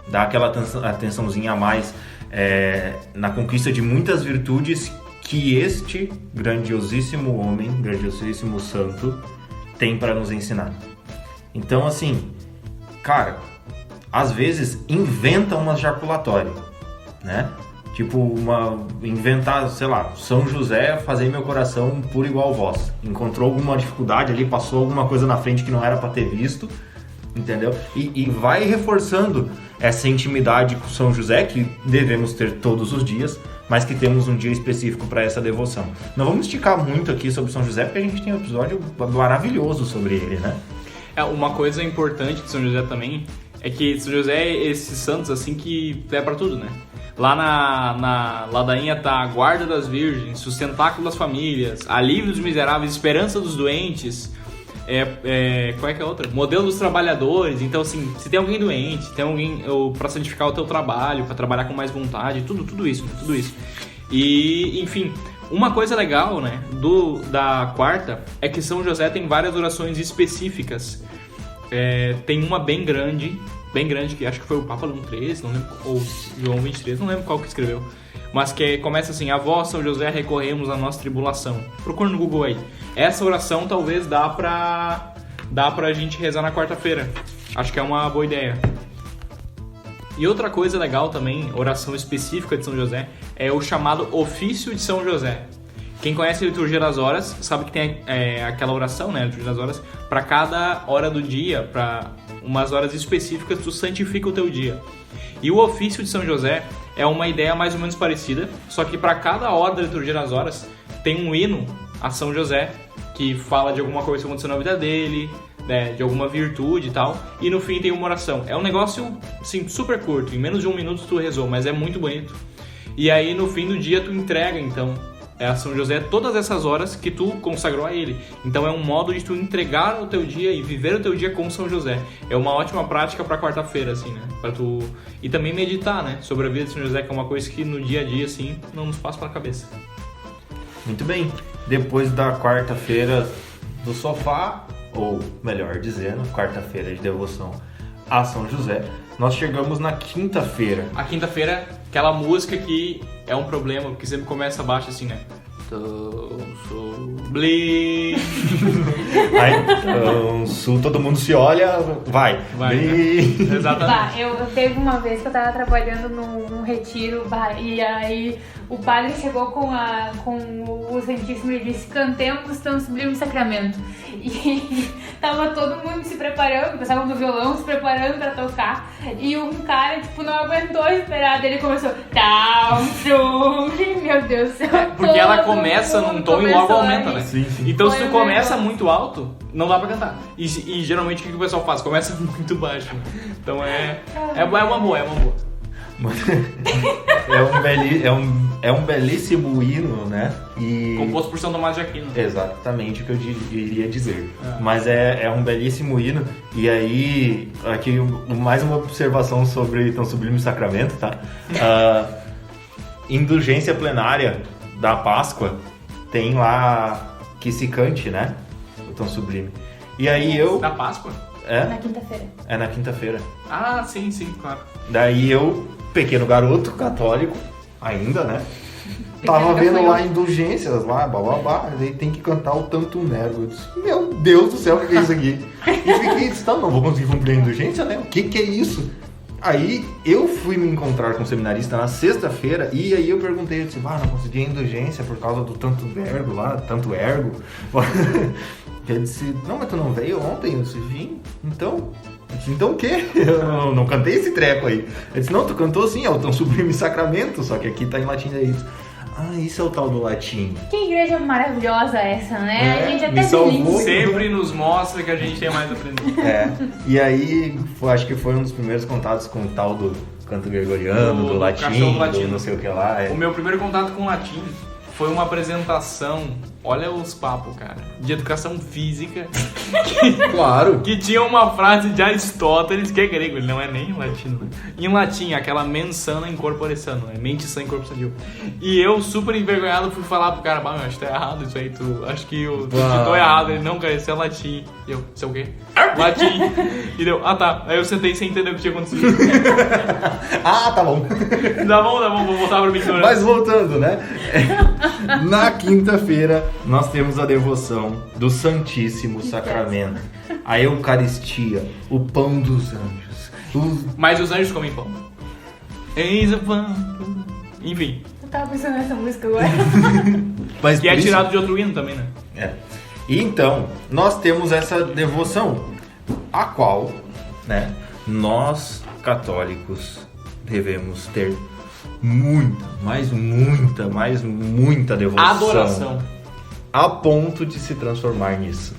A: Dá aquela atençãozinha a mais na conquista de muitas virtudes que este grandiosíssimo homem, grandiosíssimo santo, tem para nos ensinar. Então, assim, cara, às vezes inventa uma jaculatória, né? Tipo, inventar, sei lá, São José, fazer meu coração puro igual vós. Encontrou alguma dificuldade ali, passou alguma coisa na frente que não era para ter visto, entendeu? E vai reforçando essa intimidade com São José, que devemos ter todos os dias, mas que temos um dia específico para essa devoção. Não vamos esticar muito aqui sobre São José, porque a gente tem um episódio maravilhoso sobre ele, né?
D: Uma coisa importante de São José também é que São José é esses santos assim que é para tudo, né? Lá na ladainha tá a guarda das virgens, sustentáculo das famílias, alívio dos miseráveis, esperança dos doentes, qual é que é a outra? Modelo dos trabalhadores. Então, assim, se tem alguém doente, tem alguém para santificar o teu trabalho, para trabalhar com mais vontade, tudo isso. E, enfim, uma coisa legal, né, da quarta é que São José tem várias orações específicas. Tem uma bem grande, que acho que foi o Papa Leão XIII, não lembro, ou João 23, não lembro qual que escreveu, mas que começa assim: a vós, São José, recorremos à nossa tribulação. Procura no Google aí. Essa oração talvez dá pra gente rezar na quarta-feira. Acho que é uma boa ideia. E outra coisa legal também, oração específica de São José, é o chamado Ofício de São José. Quem conhece a Liturgia das Horas sabe que tem aquela oração, né, a Liturgia das Horas, para cada hora do dia, para umas horas específicas, tu santifica o teu dia. E o Ofício de São José é uma ideia mais ou menos parecida, só que para cada hora da Liturgia das Horas tem um hino a São José, que fala de alguma coisa que aconteceu na vida dele, né, de alguma virtude e tal, e no fim tem uma oração. É um negócio, assim, super curto, em menos de 1 minuto tu rezou, mas é muito bonito. E aí no fim do dia tu entrega, então, a São José todas essas horas que tu consagrou a ele. Então é um modo de tu entregar o teu dia e viver o teu dia com São José. É uma ótima prática para quarta-feira, assim, né? Pra tu... E também meditar, né? Sobre a vida de São José, que é uma coisa que no dia a dia, assim, não nos passa pela cabeça.
A: Muito bem. Depois da quarta-feira do sofá, ou melhor dizendo, quarta-feira de devoção a São José, nós chegamos na quinta-feira.
D: A quinta-feira, aquela música que é um problema, porque sempre começa abaixo assim, né? Tão sublime.
A: Aí, todo mundo se olha, vai.
D: Né? Exatamente.
B: Eu teve uma vez que eu tava trabalhando num retiro, e aí o padre chegou com o Santíssimo e disse: cantemos tão sublime sacramento. E tava todo mundo se preparando, o pessoal do violão se preparando pra tocar, e um cara, tipo, não aguentou esperar, ele começou: tão sublime, meu Deus do céu.
D: Porque ela começa num tom e logo aumenta, né?
A: Sim.
D: Então se tu começa muito alto, não dá pra cantar. E geralmente o que o pessoal faz? Começa muito baixo. Então é uma boa.
A: É um belíssimo hino, né?
D: Composto por São Tomás de Aquino.
A: Exatamente o que eu iria dizer. Mas é um belíssimo hino. E aí, aqui mais uma observação sobre tão sublime sacramento, tá? Indulgência plenária da Páscoa tem lá que se cante, né? O tão sublime. E aí
D: Da Páscoa?
B: Na quinta-feira.
A: É na quinta-feira.
D: Ah, sim, claro.
A: Daí eu, pequeno garoto católico, ainda, né? Tava vendo lá indulgências, lá, bababá, daí tem que cantar o Tantum Ergo. Eu disse: meu Deus do céu, o que é isso aqui? E fiquei, não vou conseguir cumprir a indulgência, né? O que é isso? Aí eu fui me encontrar com um seminarista na sexta-feira, e aí eu perguntei, eu disse: não consegui a indulgência por causa do Tantum Ergo lá, tanto ergo. Ele disse: não, mas tu não veio ontem? Eu disse: vim. Então o quê? Eu não cantei esse treco aí. Ele disse: não, tu cantou sim, é o tão sublime sacramento, só que aqui tá em latim, é isso. Isso é o tal do latim.
B: Que igreja maravilhosa essa, né? A gente até
A: salvou.
D: Sempre nos mostra que a gente tem mais a aprender.
A: E aí, acho que foi um dos primeiros contatos com o tal do canto gregoriano, do latim, do não sei o que lá.
D: O meu primeiro contato com o latim foi uma apresentação Olha os papos, cara, de educação física,
A: Claro.
D: que tinha uma frase de Aristóteles, que é grego, ele não é nem latino, né? Em latim, aquela mens sana in corpore sano, né? Mente sã em corpo sadio. E eu, super envergonhado, fui falar pro cara, meu, acho que tá errado isso aí, acho que eu tô errado. Ele, não, cara, isso é latim. E eu, isso é o quê? Latim. E deu, tá. Aí eu sentei sem entender o que tinha acontecido.
A: Tá bom.
D: Tá bom, vou voltar pra mim.
A: Mas voltando, né? Na quinta-feira nós temos a devoção do Santíssimo Sacramento, a Eucaristia, o pão dos anjos.
D: Mas os anjos comem pão. Eis o pão. Enfim.
B: Eu tava pensando nessa música agora.
A: Mas
D: Que é
A: por isso-
D: tirado de outro hino também, né?
A: É. E então, nós temos essa devoção, a qual, né, nós católicos devemos ter muita devoção.
D: Adoração.
A: A ponto de se transformar nisso,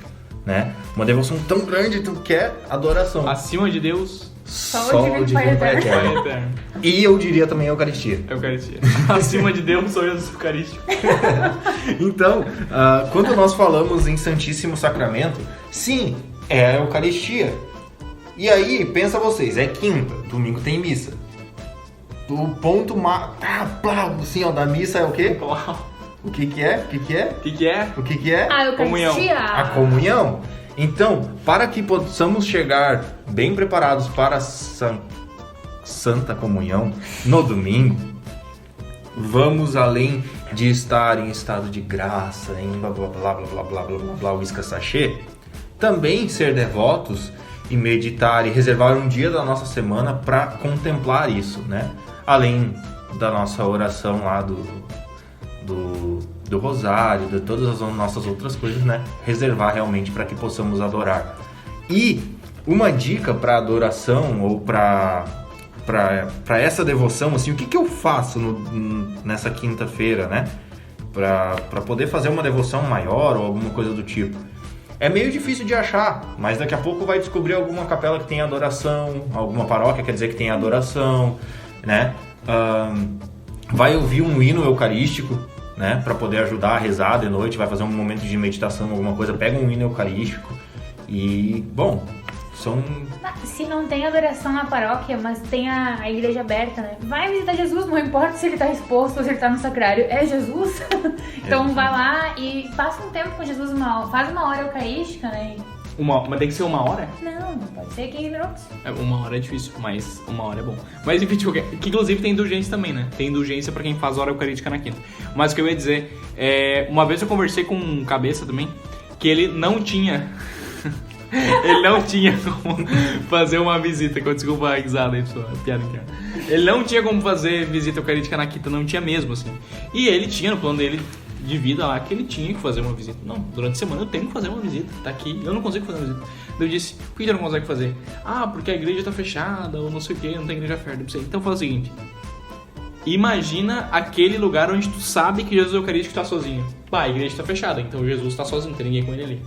A: né? Uma devoção tão grande, tu quer adoração.
D: Acima de Deus,
B: Só o Divino Pai
D: Pai
B: Eterno.
D: eterno.
A: E eu diria também a Eucaristia.
D: Eucaristia. Acima de Deus, sou Jesus Eucarístico.
A: Então, quando nós falamos em Santíssimo Sacramento, sim, é a Eucaristia. E aí, pensa vocês, é quinta, domingo tem missa. O ponto assim, ó, da missa é o quê? O que é?
D: O que é?
A: O que é?
B: A Eucaristia.
A: A comunhão. Então, para que possamos chegar bem preparados para a Santa Comunhão no domingo, vamos além de estar em estado de graça, em blá blá blá blá blá blá blá blá blá, uísca sachê, também ser devotos e meditar e reservar um dia da nossa semana para contemplar isso, né? Além da nossa oração lá do rosário, de todas as nossas outras coisas, né? Reservar realmente para que possamos adorar. E uma dica para adoração ou para essa devoção, assim, o que eu faço nessa quinta-feira, né? Para poder fazer uma devoção maior ou alguma coisa do tipo. É meio difícil de achar, mas daqui a pouco vai descobrir alguma capela que tem adoração, alguma paróquia quer dizer que tem adoração, né? Vai ouvir um hino eucarístico, né? Para poder ajudar a rezar de noite, vai fazer um momento de meditação, alguma coisa, pega um hino eucarístico e, bom, são...
B: Se não tem adoração na paróquia, mas tem a igreja aberta, né? Vai visitar Jesus, não importa se ele tá exposto ou se ele tá no sacrário, é Jesus. Então vai lá e passa um tempo com Jesus, faz uma hora eucarística, né?
D: Mas tem que ser 1 hora?
B: Não, pode ser 15 minutos.
D: 1 hora é difícil, mas 1 hora é bom. Mas enfim, tipo, que inclusive tem indulgência também, né? Tem indulgência pra quem faz hora eucarística na quinta. Mas o que eu ia dizer, uma vez eu conversei com um cabeça também, que ele não tinha... Ele não tinha como fazer uma visita, que eu desculpa a risada aí, pessoal, piada interna. Ele não tinha como fazer visita eucarística na quinta, não tinha mesmo, assim. E ele tinha no plano dele de vida lá que ele tinha que fazer uma visita. Não, durante a semana eu tenho que fazer uma visita, tá aqui, eu não consigo fazer uma visita. Eu disse, por que você não consegue fazer? Porque a igreja tá fechada, ou não sei o que, não tem igreja aberta. Então faz o seguinte, imagina aquele lugar onde tu sabe que Jesus Eucarístico tá sozinho. A igreja tá fechada, então Jesus tá sozinho, não tem ninguém com ele ali.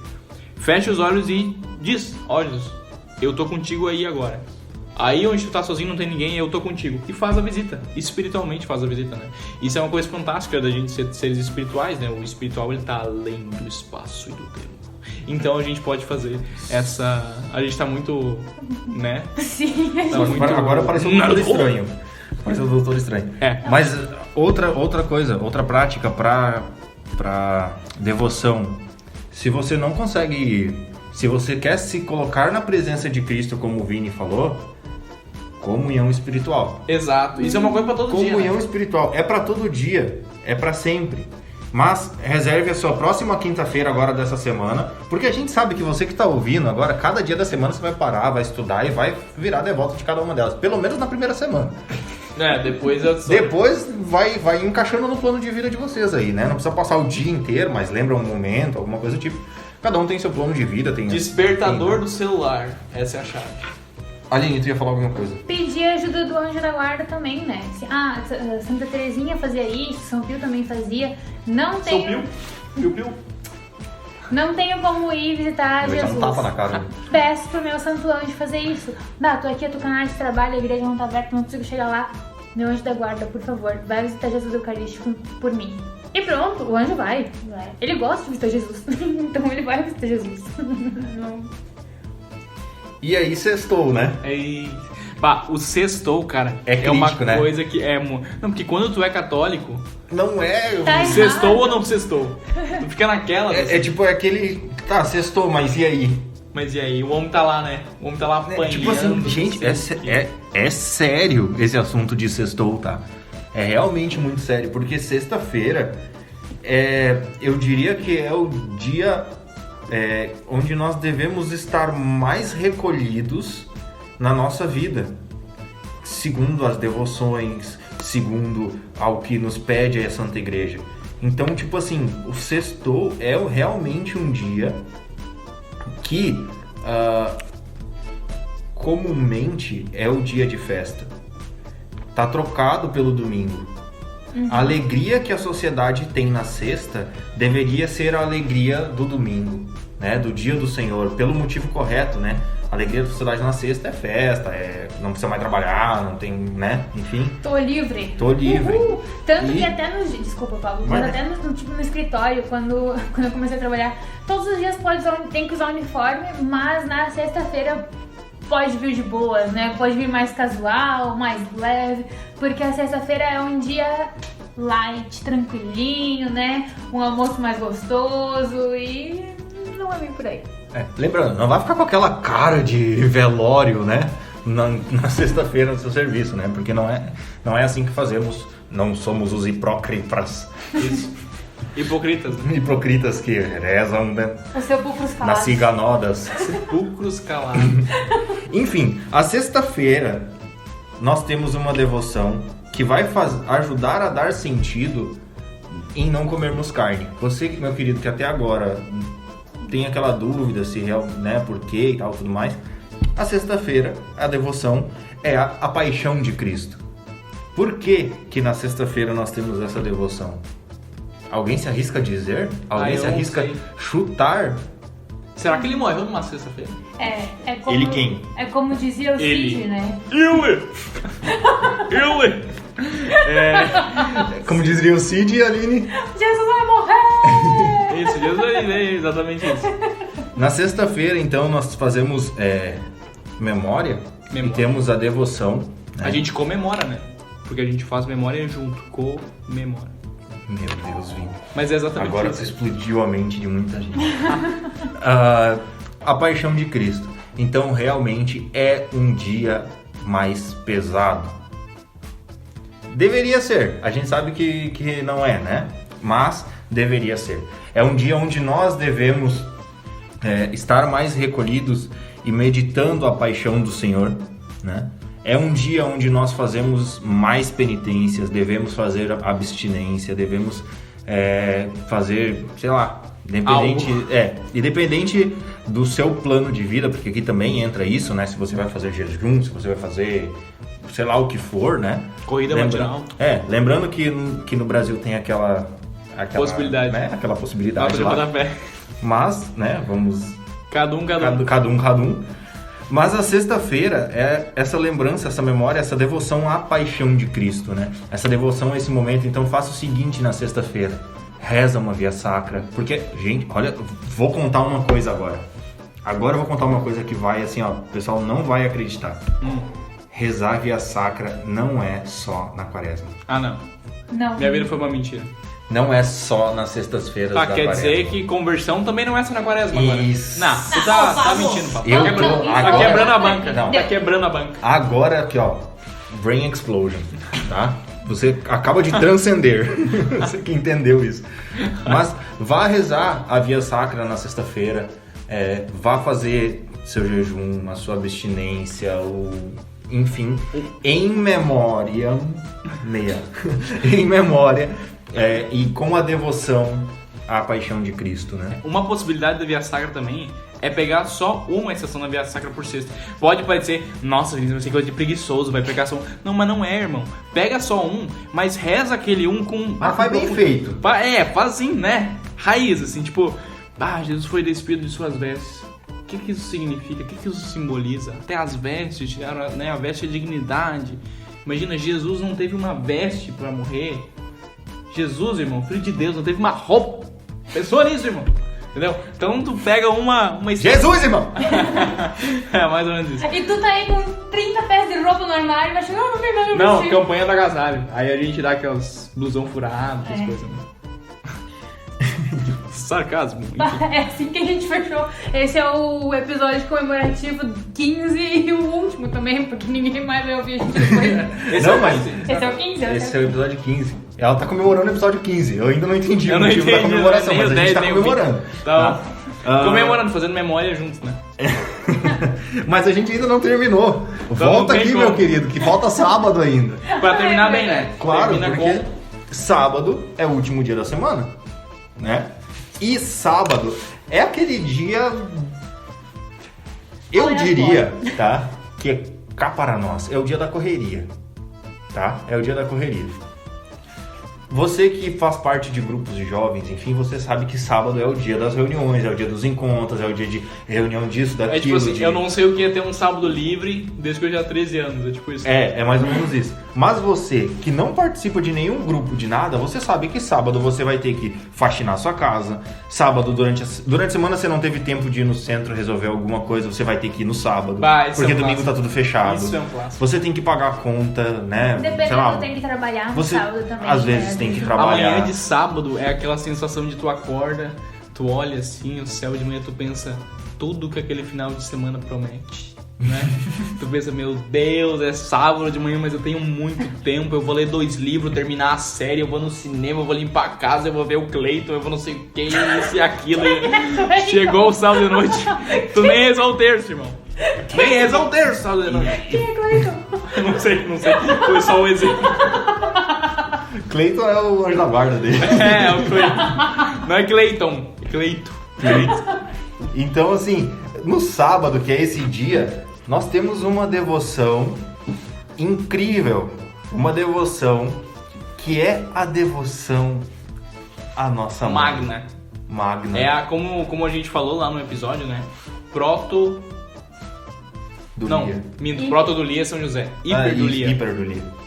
D: Fecha os olhos e diz, Jesus, eu tô contigo aí agora. Aí onde tu tá sozinho não tem ninguém, eu tô contigo. E faz a visita, espiritualmente faz a visita, né? Isso é uma coisa fantástica da gente ser seres espirituais, né? O espiritual, ele tá além do espaço e do tempo. Então a gente pode fazer essa... A gente tá muito, né?
B: Sim.
D: Tá muito...
A: Agora pareceu um doutor estranho. Pareceu um doutor estranho. Mas outra coisa, outra prática pra devoção. Se você não consegue ir, se você quer se colocar na presença de Cristo, como o Vini falou, comunhão espiritual.
D: Exato, isso é uma coisa pra todo dia.
A: Comunhão
D: né?
A: espiritual, é pra todo dia, é pra sempre. Mas reserve a sua próxima quinta-feira agora dessa semana, porque a gente sabe que você que tá ouvindo agora, cada dia da semana você vai parar, vai estudar e vai virar devoto de cada uma delas, pelo menos na primeira semana.
D: Depois
A: Depois vai encaixando no plano de vida de vocês aí, né? Não precisa passar o dia inteiro, mas lembra um momento, alguma coisa do tipo. Cada um tem seu plano de vida, tem...
D: Despertador do celular, essa é a chave.
A: Aline, tu ia falar alguma coisa?
B: Pedir ajuda do anjo da guarda também, né? Santa Terezinha fazia isso, São Pio também fazia. Não tenho...
D: Piu.
B: Não tenho como ir visitar
A: Vai dar
B: Jesus.
A: um tapa na cara.
B: Peço pro meu santo anjo fazer isso. Tô aqui, eu tô canal de trabalho, a igreja não tá aberta, não consigo chegar lá. Meu anjo da guarda, por favor, vai visitar Jesus Eucarístico por mim. E pronto, o anjo vai. Ele gosta de visitar Jesus. Então ele vai visitar Jesus. Não.
A: E aí sextou, né?
D: Bah, o sextou, cara,
A: É crítico,
D: uma
A: né?
D: coisa que é... Não, porque quando tu é católico,
A: Não é...
B: Tá errado.
D: sextou ou não sextou? Tu fica naquela...
A: É tipo aquele... Tá, sextou, mas e aí?
D: Mas e aí? O homem tá lá, né? O homem tá lá apanhando.
A: Tipo assim, gente, é sério esse assunto de sextou, tá? É realmente muito sério, porque sexta-feira, eu diria que é o dia onde nós devemos estar mais recolhidos na nossa vida, segundo as devoções, segundo ao que nos pede a Santa Igreja. Então, tipo assim, o sextou é realmente um dia que comumente é o dia de festa. Tá trocado pelo domingo. A alegria que a sociedade tem na sexta deveria ser a alegria do domingo, né? Do dia do Senhor, pelo motivo correto, né? A alegria da sociedade na sexta é festa, não precisa mais trabalhar, não tem, né? Enfim.
B: Tô livre.
A: Tô livre.
B: Uhul. Tanto
A: E-
B: que até no... Desculpa, Pablo.
A: Mas-
B: Mas até no escritório, quando eu comecei a trabalhar, todos os dias tem que usar uniforme, mas na sexta-feira pode vir de boas, né? Pode vir mais casual, mais leve, porque a sexta-feira é um dia light, tranquilinho, né? Um almoço mais gostoso e não é bem por aí.
A: Lembrando, não vai ficar com aquela cara de velório, né? Na sexta-feira no seu serviço, né? Porque não é assim que fazemos. Não somos os hipócritas.
D: Isso. Hipocritas, né?
A: Hipocritas que rezam, né?
B: Os sepulcros
A: Nas
B: calados.
A: ciganodas.
D: Sepulcros calados.
A: Enfim, a sexta-feira nós temos uma devoção que vai ajudar a dar sentido em não comermos carne. Você, meu querido, que até agora tem aquela dúvida se né, por quê e tal, tudo mais. A sexta-feira, a devoção é a paixão de Cristo. Por que que na sexta-feira nós temos essa devoção? Alguém se arrisca a dizer? Alguém
D: eu
A: se
D: não
A: arrisca
D: sei.
A: a chutar?
D: Será que ele morreu numa sexta-feira?
B: É como,
A: Ele quem?
B: É como dizia o
D: Ele.
B: Cid, né?
A: Como diria o Cid e a Aline.
B: Jesus vai morrer!
D: Isso, Jesus é exatamente isso.
A: Na sexta-feira, então, nós fazemos memória e temos a devoção. Né?
D: A gente comemora, né? Porque a gente faz memória junto. Comemora.
A: Meu Deus, Vini.
D: Mas é exatamente
A: Agora
D: isso.
A: você explodiu a mente de muita gente. A paixão de Cristo. Então, realmente, é um dia mais pesado. Deveria ser. A gente sabe que não é, né? Mas deveria ser. É um dia onde nós devemos estar mais recolhidos e meditando a paixão do Senhor, né? É um dia onde nós fazemos mais penitências, devemos fazer abstinência, devemos fazer, sei lá, independente do seu plano de vida, porque aqui também entra isso, né? Se você vai fazer jejum, se você vai fazer, sei lá o que for, né?
D: Corrida matinal.
A: Lembrando que no Brasil tem aquela
D: Possibilidade.
A: né? Aquela possibilidade
D: Lá
A: lá.
D: da fé.
A: Mas, né? Vamos
D: Cada um.
A: cada um. Mas a sexta-feira é essa lembrança, essa memória, essa devoção à paixão de Cristo, né? Essa devoção a esse momento. Então faça o seguinte na sexta-feira. Reza uma via sacra. Porque, gente, olha, vou contar uma coisa agora. Agora eu vou contar uma coisa que vai, assim, ó, o pessoal não vai acreditar. Rezar via sacra não é só na quaresma.
D: Ah, não.
B: Não.
D: Minha vida foi uma mentira.
A: Não é só nas sextas-feiras
D: Tá,
A: da
D: quer
A: quaresma.
D: dizer que conversão também não é só na quaresma agora.
A: Isso.
D: Não, tu tá mentindo, Paulo.
A: Eu
D: Tá
A: tô
D: quebrando, tá
A: agora-
D: quebrando a banca.
A: Não.
D: Tá quebrando a banca.
A: Agora aqui, ó, Brain Explosion, tá? Você acaba de transcender. Você que entendeu isso. Mas vá rezar a via sacra na sexta-feira, vá fazer seu jejum, a sua abstinência, enfim, em memória, em memória, e com a devoção à paixão de Cristo, né?
D: Uma possibilidade da Via Sacra também é pegar só uma exceção da Via Sacra por sexta. Pode parecer, nossa, vai ser coisa de preguiçoso, vai pegar só um. Não, mas não é, irmão. Pega só um, mas reza aquele um com...
A: Mas faz bem feito.
D: Faz assim, né? Raiz, assim, tipo... Jesus foi despido de suas vestes. O que isso significa? O que isso simboliza? Até as vestes, tiraram, né? A veste é dignidade. Imagina, Jesus não teve uma veste pra morrer. Jesus, irmão, filho de Deus, não teve uma roupa. Pensou nisso, irmão. Entendeu? Então tu pega uma
A: Jesus, irmão!
D: É, mais ou menos isso.
B: E tu tá aí com 30 peças de roupa no armário, mas não, não tem nada
D: Não,
B: vestido.
D: campanha do agasalho. Aí a gente dá aquelas blusão furado, essas coisas. Né? Sarcasmo. Enfim.
B: É assim que a gente fechou. Esse é o episódio comemorativo 15 e o último também, porque ninguém mais vai ouvir a gente depois.
A: Não, mas
B: Esse é o 15?
A: esse é o episódio 15. Ela tá comemorando o episódio 15. Eu ainda não entendi
D: Eu
A: o
D: não
A: motivo da
D: entendi,
A: comemoração,
D: nem
A: mas
D: o
A: a gente
D: 10,
A: tá
D: nem o 20.
A: comemorando.
D: Tá.
A: Ah,
D: Comemorando, fazendo memória juntos, né?
A: Mas a gente ainda não terminou.
D: não
A: Volta
D: tem
A: aqui,
D: como.
A: meu querido, que falta sábado ainda.
D: Pra terminar bem, né?
A: Claro,
D: Termina
A: porque
D: com...
A: sábado é o último dia da semana, né? E sábado é aquele dia, eu diria, tá? Que é cá para nós, é o dia da correria, tá? É o dia da correria. Você que faz parte de grupos de jovens, enfim, você sabe que sábado é o dia das reuniões, é o dia dos encontros, é o dia de reunião disso, daquilo.
D: É tipo assim,
A: de...
D: eu não sei o que é ter um sábado livre desde que eu já tinha 13 anos, é tipo isso.
A: É mais ou menos isso. Mas você que não participa de nenhum grupo de nada, você sabe que sábado você vai ter que faxinar sua casa. Sábado, durante a semana você não teve tempo de ir no centro resolver alguma coisa, você vai ter que ir no sábado.
D: Bah, isso
A: porque
D: é um
A: domingo
D: clássico.
A: tá tudo fechado.
D: Isso é um clássico.
A: Você tem que pagar a conta, né?
B: Dependendo,
A: Sei lá,
B: tem que trabalhar no
A: você
B: sábado também.
A: às
B: né?
A: vezes tem que trabalhar.
D: Amanhã de sábado é aquela sensação de tu acorda, tu olha assim, o céu de manhã, tu pensa tudo que aquele final de semana promete, né? Tu pensa, meu Deus, é sábado de manhã, mas eu tenho muito tempo, eu vou ler 2 livros, terminar a série, eu vou no cinema, eu vou limpar a casa, eu vou ver o Cleiton, eu vou não sei o que, isso e aquilo. Chegou o sábado de noite, tu nem rezou o terço, irmão. Nem rezou o terço sábado de noite.
B: Quem é Cleiton?
D: Não sei, foi só um exemplo.
A: Cleiton é o anjo da guarda dele.
D: É o Cleiton. Não é Cleiton, é Cleito.
A: Então, assim, no sábado, que é esse dia, nós temos uma devoção incrível. Uma devoção que é a devoção à nossa mãe. Magna.
D: É como a gente falou lá no episódio, né? Proto...
A: do
D: Não,
A: Lia.
D: minto. Proto do Lia é São José. Hiper do Lia.
A: Hiper do Lia.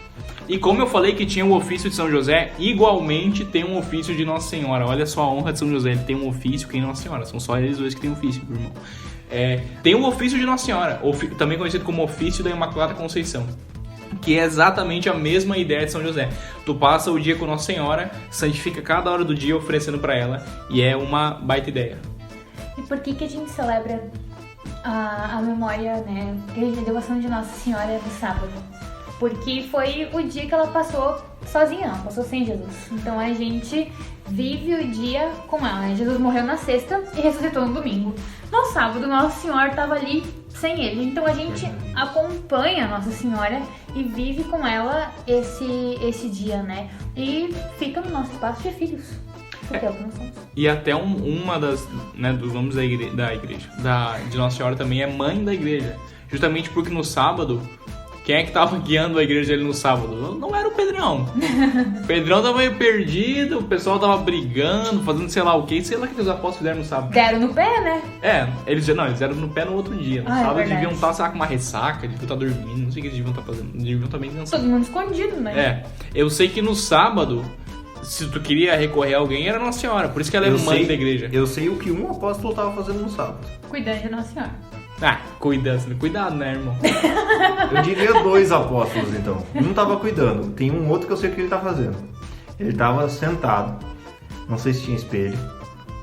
D: E como eu falei que tinha o ofício de São José, igualmente tem um ofício de Nossa Senhora. Olha só a honra de São José. Ele tem um ofício que tem Nossa Senhora. São só eles dois que têm ofício, meu irmão. Tem o ofício de Nossa Senhora, também conhecido como ofício da Imaculada Conceição, que é exatamente a mesma ideia de São José. Tu passa o dia com Nossa Senhora, santifica cada hora do dia oferecendo pra ela, e é uma baita ideia.
B: E por que a gente celebra a memória, né? A devoção de Nossa Senhora no sábado? Porque foi o dia que ela passou sozinha, não, passou sem Jesus. Então a gente vive o dia com ela, né? Jesus morreu na sexta e ressuscitou no domingo. No sábado, Nossa Senhora estava ali sem ele. Então a gente acompanha Nossa Senhora e vive com ela esse dia, né? E fica no nosso espaço de filhos. Porque é o que nós somos.
D: E até uma das, né, dos nomes da igreja, de Nossa Senhora também é mãe da igreja. Justamente porque no sábado, quem é que tava guiando a igreja dele no sábado? Não era o Pedrão. O Pedrão tava meio perdido, o pessoal tava brigando, fazendo sei lá o que. Sei lá o que os apóstolos fizeram no sábado.
B: Deram no pé, né?
D: Eles deram no pé no outro dia. No sábado eles deviam estar, sei lá, com uma ressaca, deviam estar dormindo, não sei o que eles deviam estar fazendo. Deviam estar bem cansados.
B: Todo mundo escondido, né?
D: Eu sei que no sábado, se tu queria recorrer a alguém, era Nossa Senhora. Por isso que ela é mãe da igreja.
A: Eu sei o que um apóstolo tava fazendo no sábado.
B: Cuidando de Nossa Senhora.
D: Cuidado, né, irmão?
A: Eu diria 2 apóstolos, então. Um tava cuidando. Tem um outro que eu sei o que ele tá fazendo. Ele tava sentado. Não sei se tinha espelho.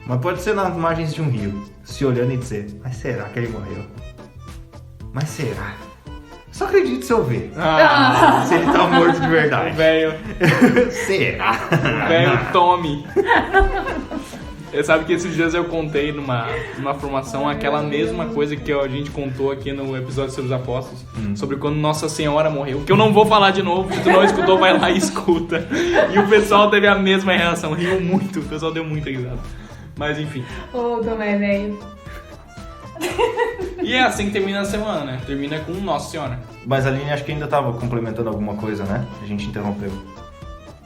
A: Mas pode ser nas margens de um rio. Se olhando e dizer, mas será que ele morreu? Mas será? Só acredito se eu ver. Se ele tá morto de verdade.
D: Velho.
A: Será?
D: Velho Tommy. Sabe que esses dias eu contei numa formação aquela mesma coisa que a gente contou aqui no episódio sobre os apóstolos, sobre quando Nossa Senhora morreu, que eu não vou falar de novo, se tu não escutou, vai lá e escuta. E o pessoal teve a mesma reação, riu muito, o pessoal deu muita risada. Mas enfim.
B: Ô, Tomé, velho.
D: E é assim que termina a semana, né? Termina com Nossa Senhora.
A: Mas a Aline acho que ainda tava complementando alguma coisa, né? A gente interrompeu.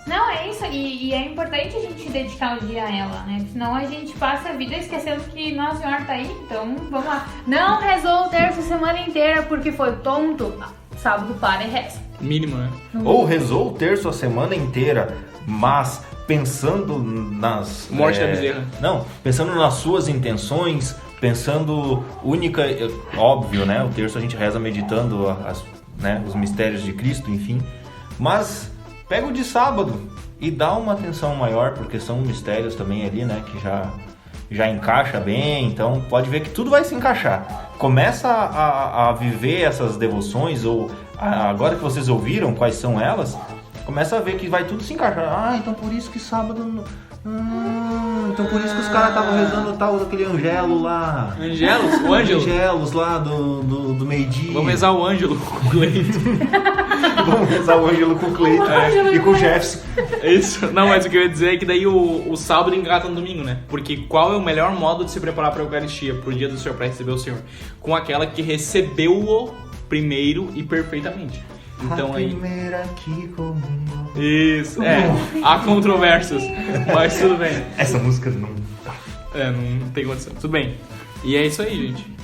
B: Não, é isso, e é importante a gente dedicar o dia a ela, né? Senão a gente passa a vida esquecendo que Nossa Senhora tá aí, então vamos lá. Não rezou o terço a semana inteira porque foi tonto. Sábado para e reza.
D: Mínimo, né?
A: Ou rezou o terço a semana inteira, mas pensando nas...
D: Morte da bezerra.
A: Não, pensando nas suas intenções, pensando única... Óbvio, né? O terço a gente reza meditando os mistérios de Cristo, enfim. Mas pega o de sábado e dá uma atenção maior, porque são mistérios também ali, né? Que já encaixa bem, então pode ver que tudo vai se encaixar. Começa a viver essas devoções, ou agora que vocês ouviram quais são elas, começa a ver que vai tudo se encaixar. Então por isso que sábado... então por isso que os caras estavam rezando tal daquele Angelo lá.
D: Angelos? O Ângelo?
A: Angelos lá do meio-dia.
D: Vamos rezar o Ângelo com o Cleito.
A: Vamos rezar o Ângelo com o Cleito e com o Jefferson.
D: Isso. Não, mas o que eu ia dizer é que daí o sábado engata no domingo, né? Porque qual é o melhor modo de se preparar para a Eucaristia, pro dia do Senhor, para receber o Senhor? Com aquela que recebeu-o primeiro e perfeitamente. Então
A: a
D: aí...
A: primeira que comunhou.
D: Isso, há controvérsias, mas tudo bem.
A: Essa música não...
D: não tem condição. Tudo bem. E é isso aí, gente.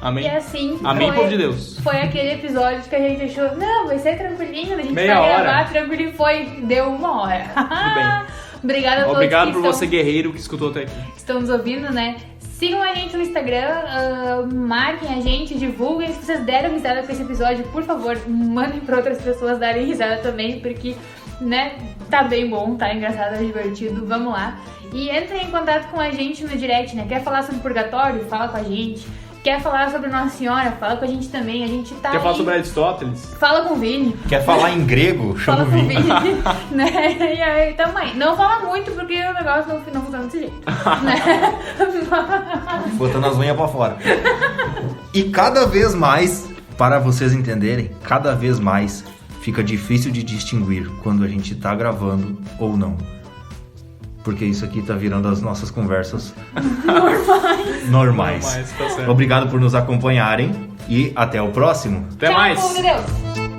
D: Amém?
B: E assim
D: Amém, povo de Deus.
B: Foi aquele episódio que a gente achou, não, vai ser tranquilinho, a gente
D: Meia
B: vai
D: hora.
B: gravar tranquilo e foi, deu 1 hora.
D: Tudo bem.
B: Obrigada a todos
D: Obrigado
B: que
D: por você, guerreiro, que escutou até aqui.
B: estão nos ouvindo, né? Sigam a gente no Instagram, marquem a gente, divulguem. Se vocês deram risada com esse episódio, por favor, mandem para outras pessoas darem risada também, porque, né, tá bem bom, tá engraçado, é divertido, vamos lá. E entrem em contato com a gente no direct, né? Quer falar sobre purgatório? Fala com a gente. Quer falar sobre Nossa Senhora? Fala com a gente também, a gente tá
D: Quer falar
B: aí.
D: sobre Aristóteles?
B: Fala com o Vini.
A: Quer falar em grego? Chama
B: Fala
A: o
B: com o
A: Vini.
B: Vini. Né? E aí, tamo aí. Não fala muito, porque o negócio não funciona desse jeito. Né?
A: Botando as unhas pra fora. E cada vez mais, para vocês entenderem, cada vez mais fica difícil de distinguir quando a gente tá gravando ou não. Porque isso aqui tá virando as nossas conversas normais.
D: Tá certo.
A: Obrigado por nos acompanharem e até o próximo.
D: Até
B: Tchau,
D: mais.
B: povo de Deus.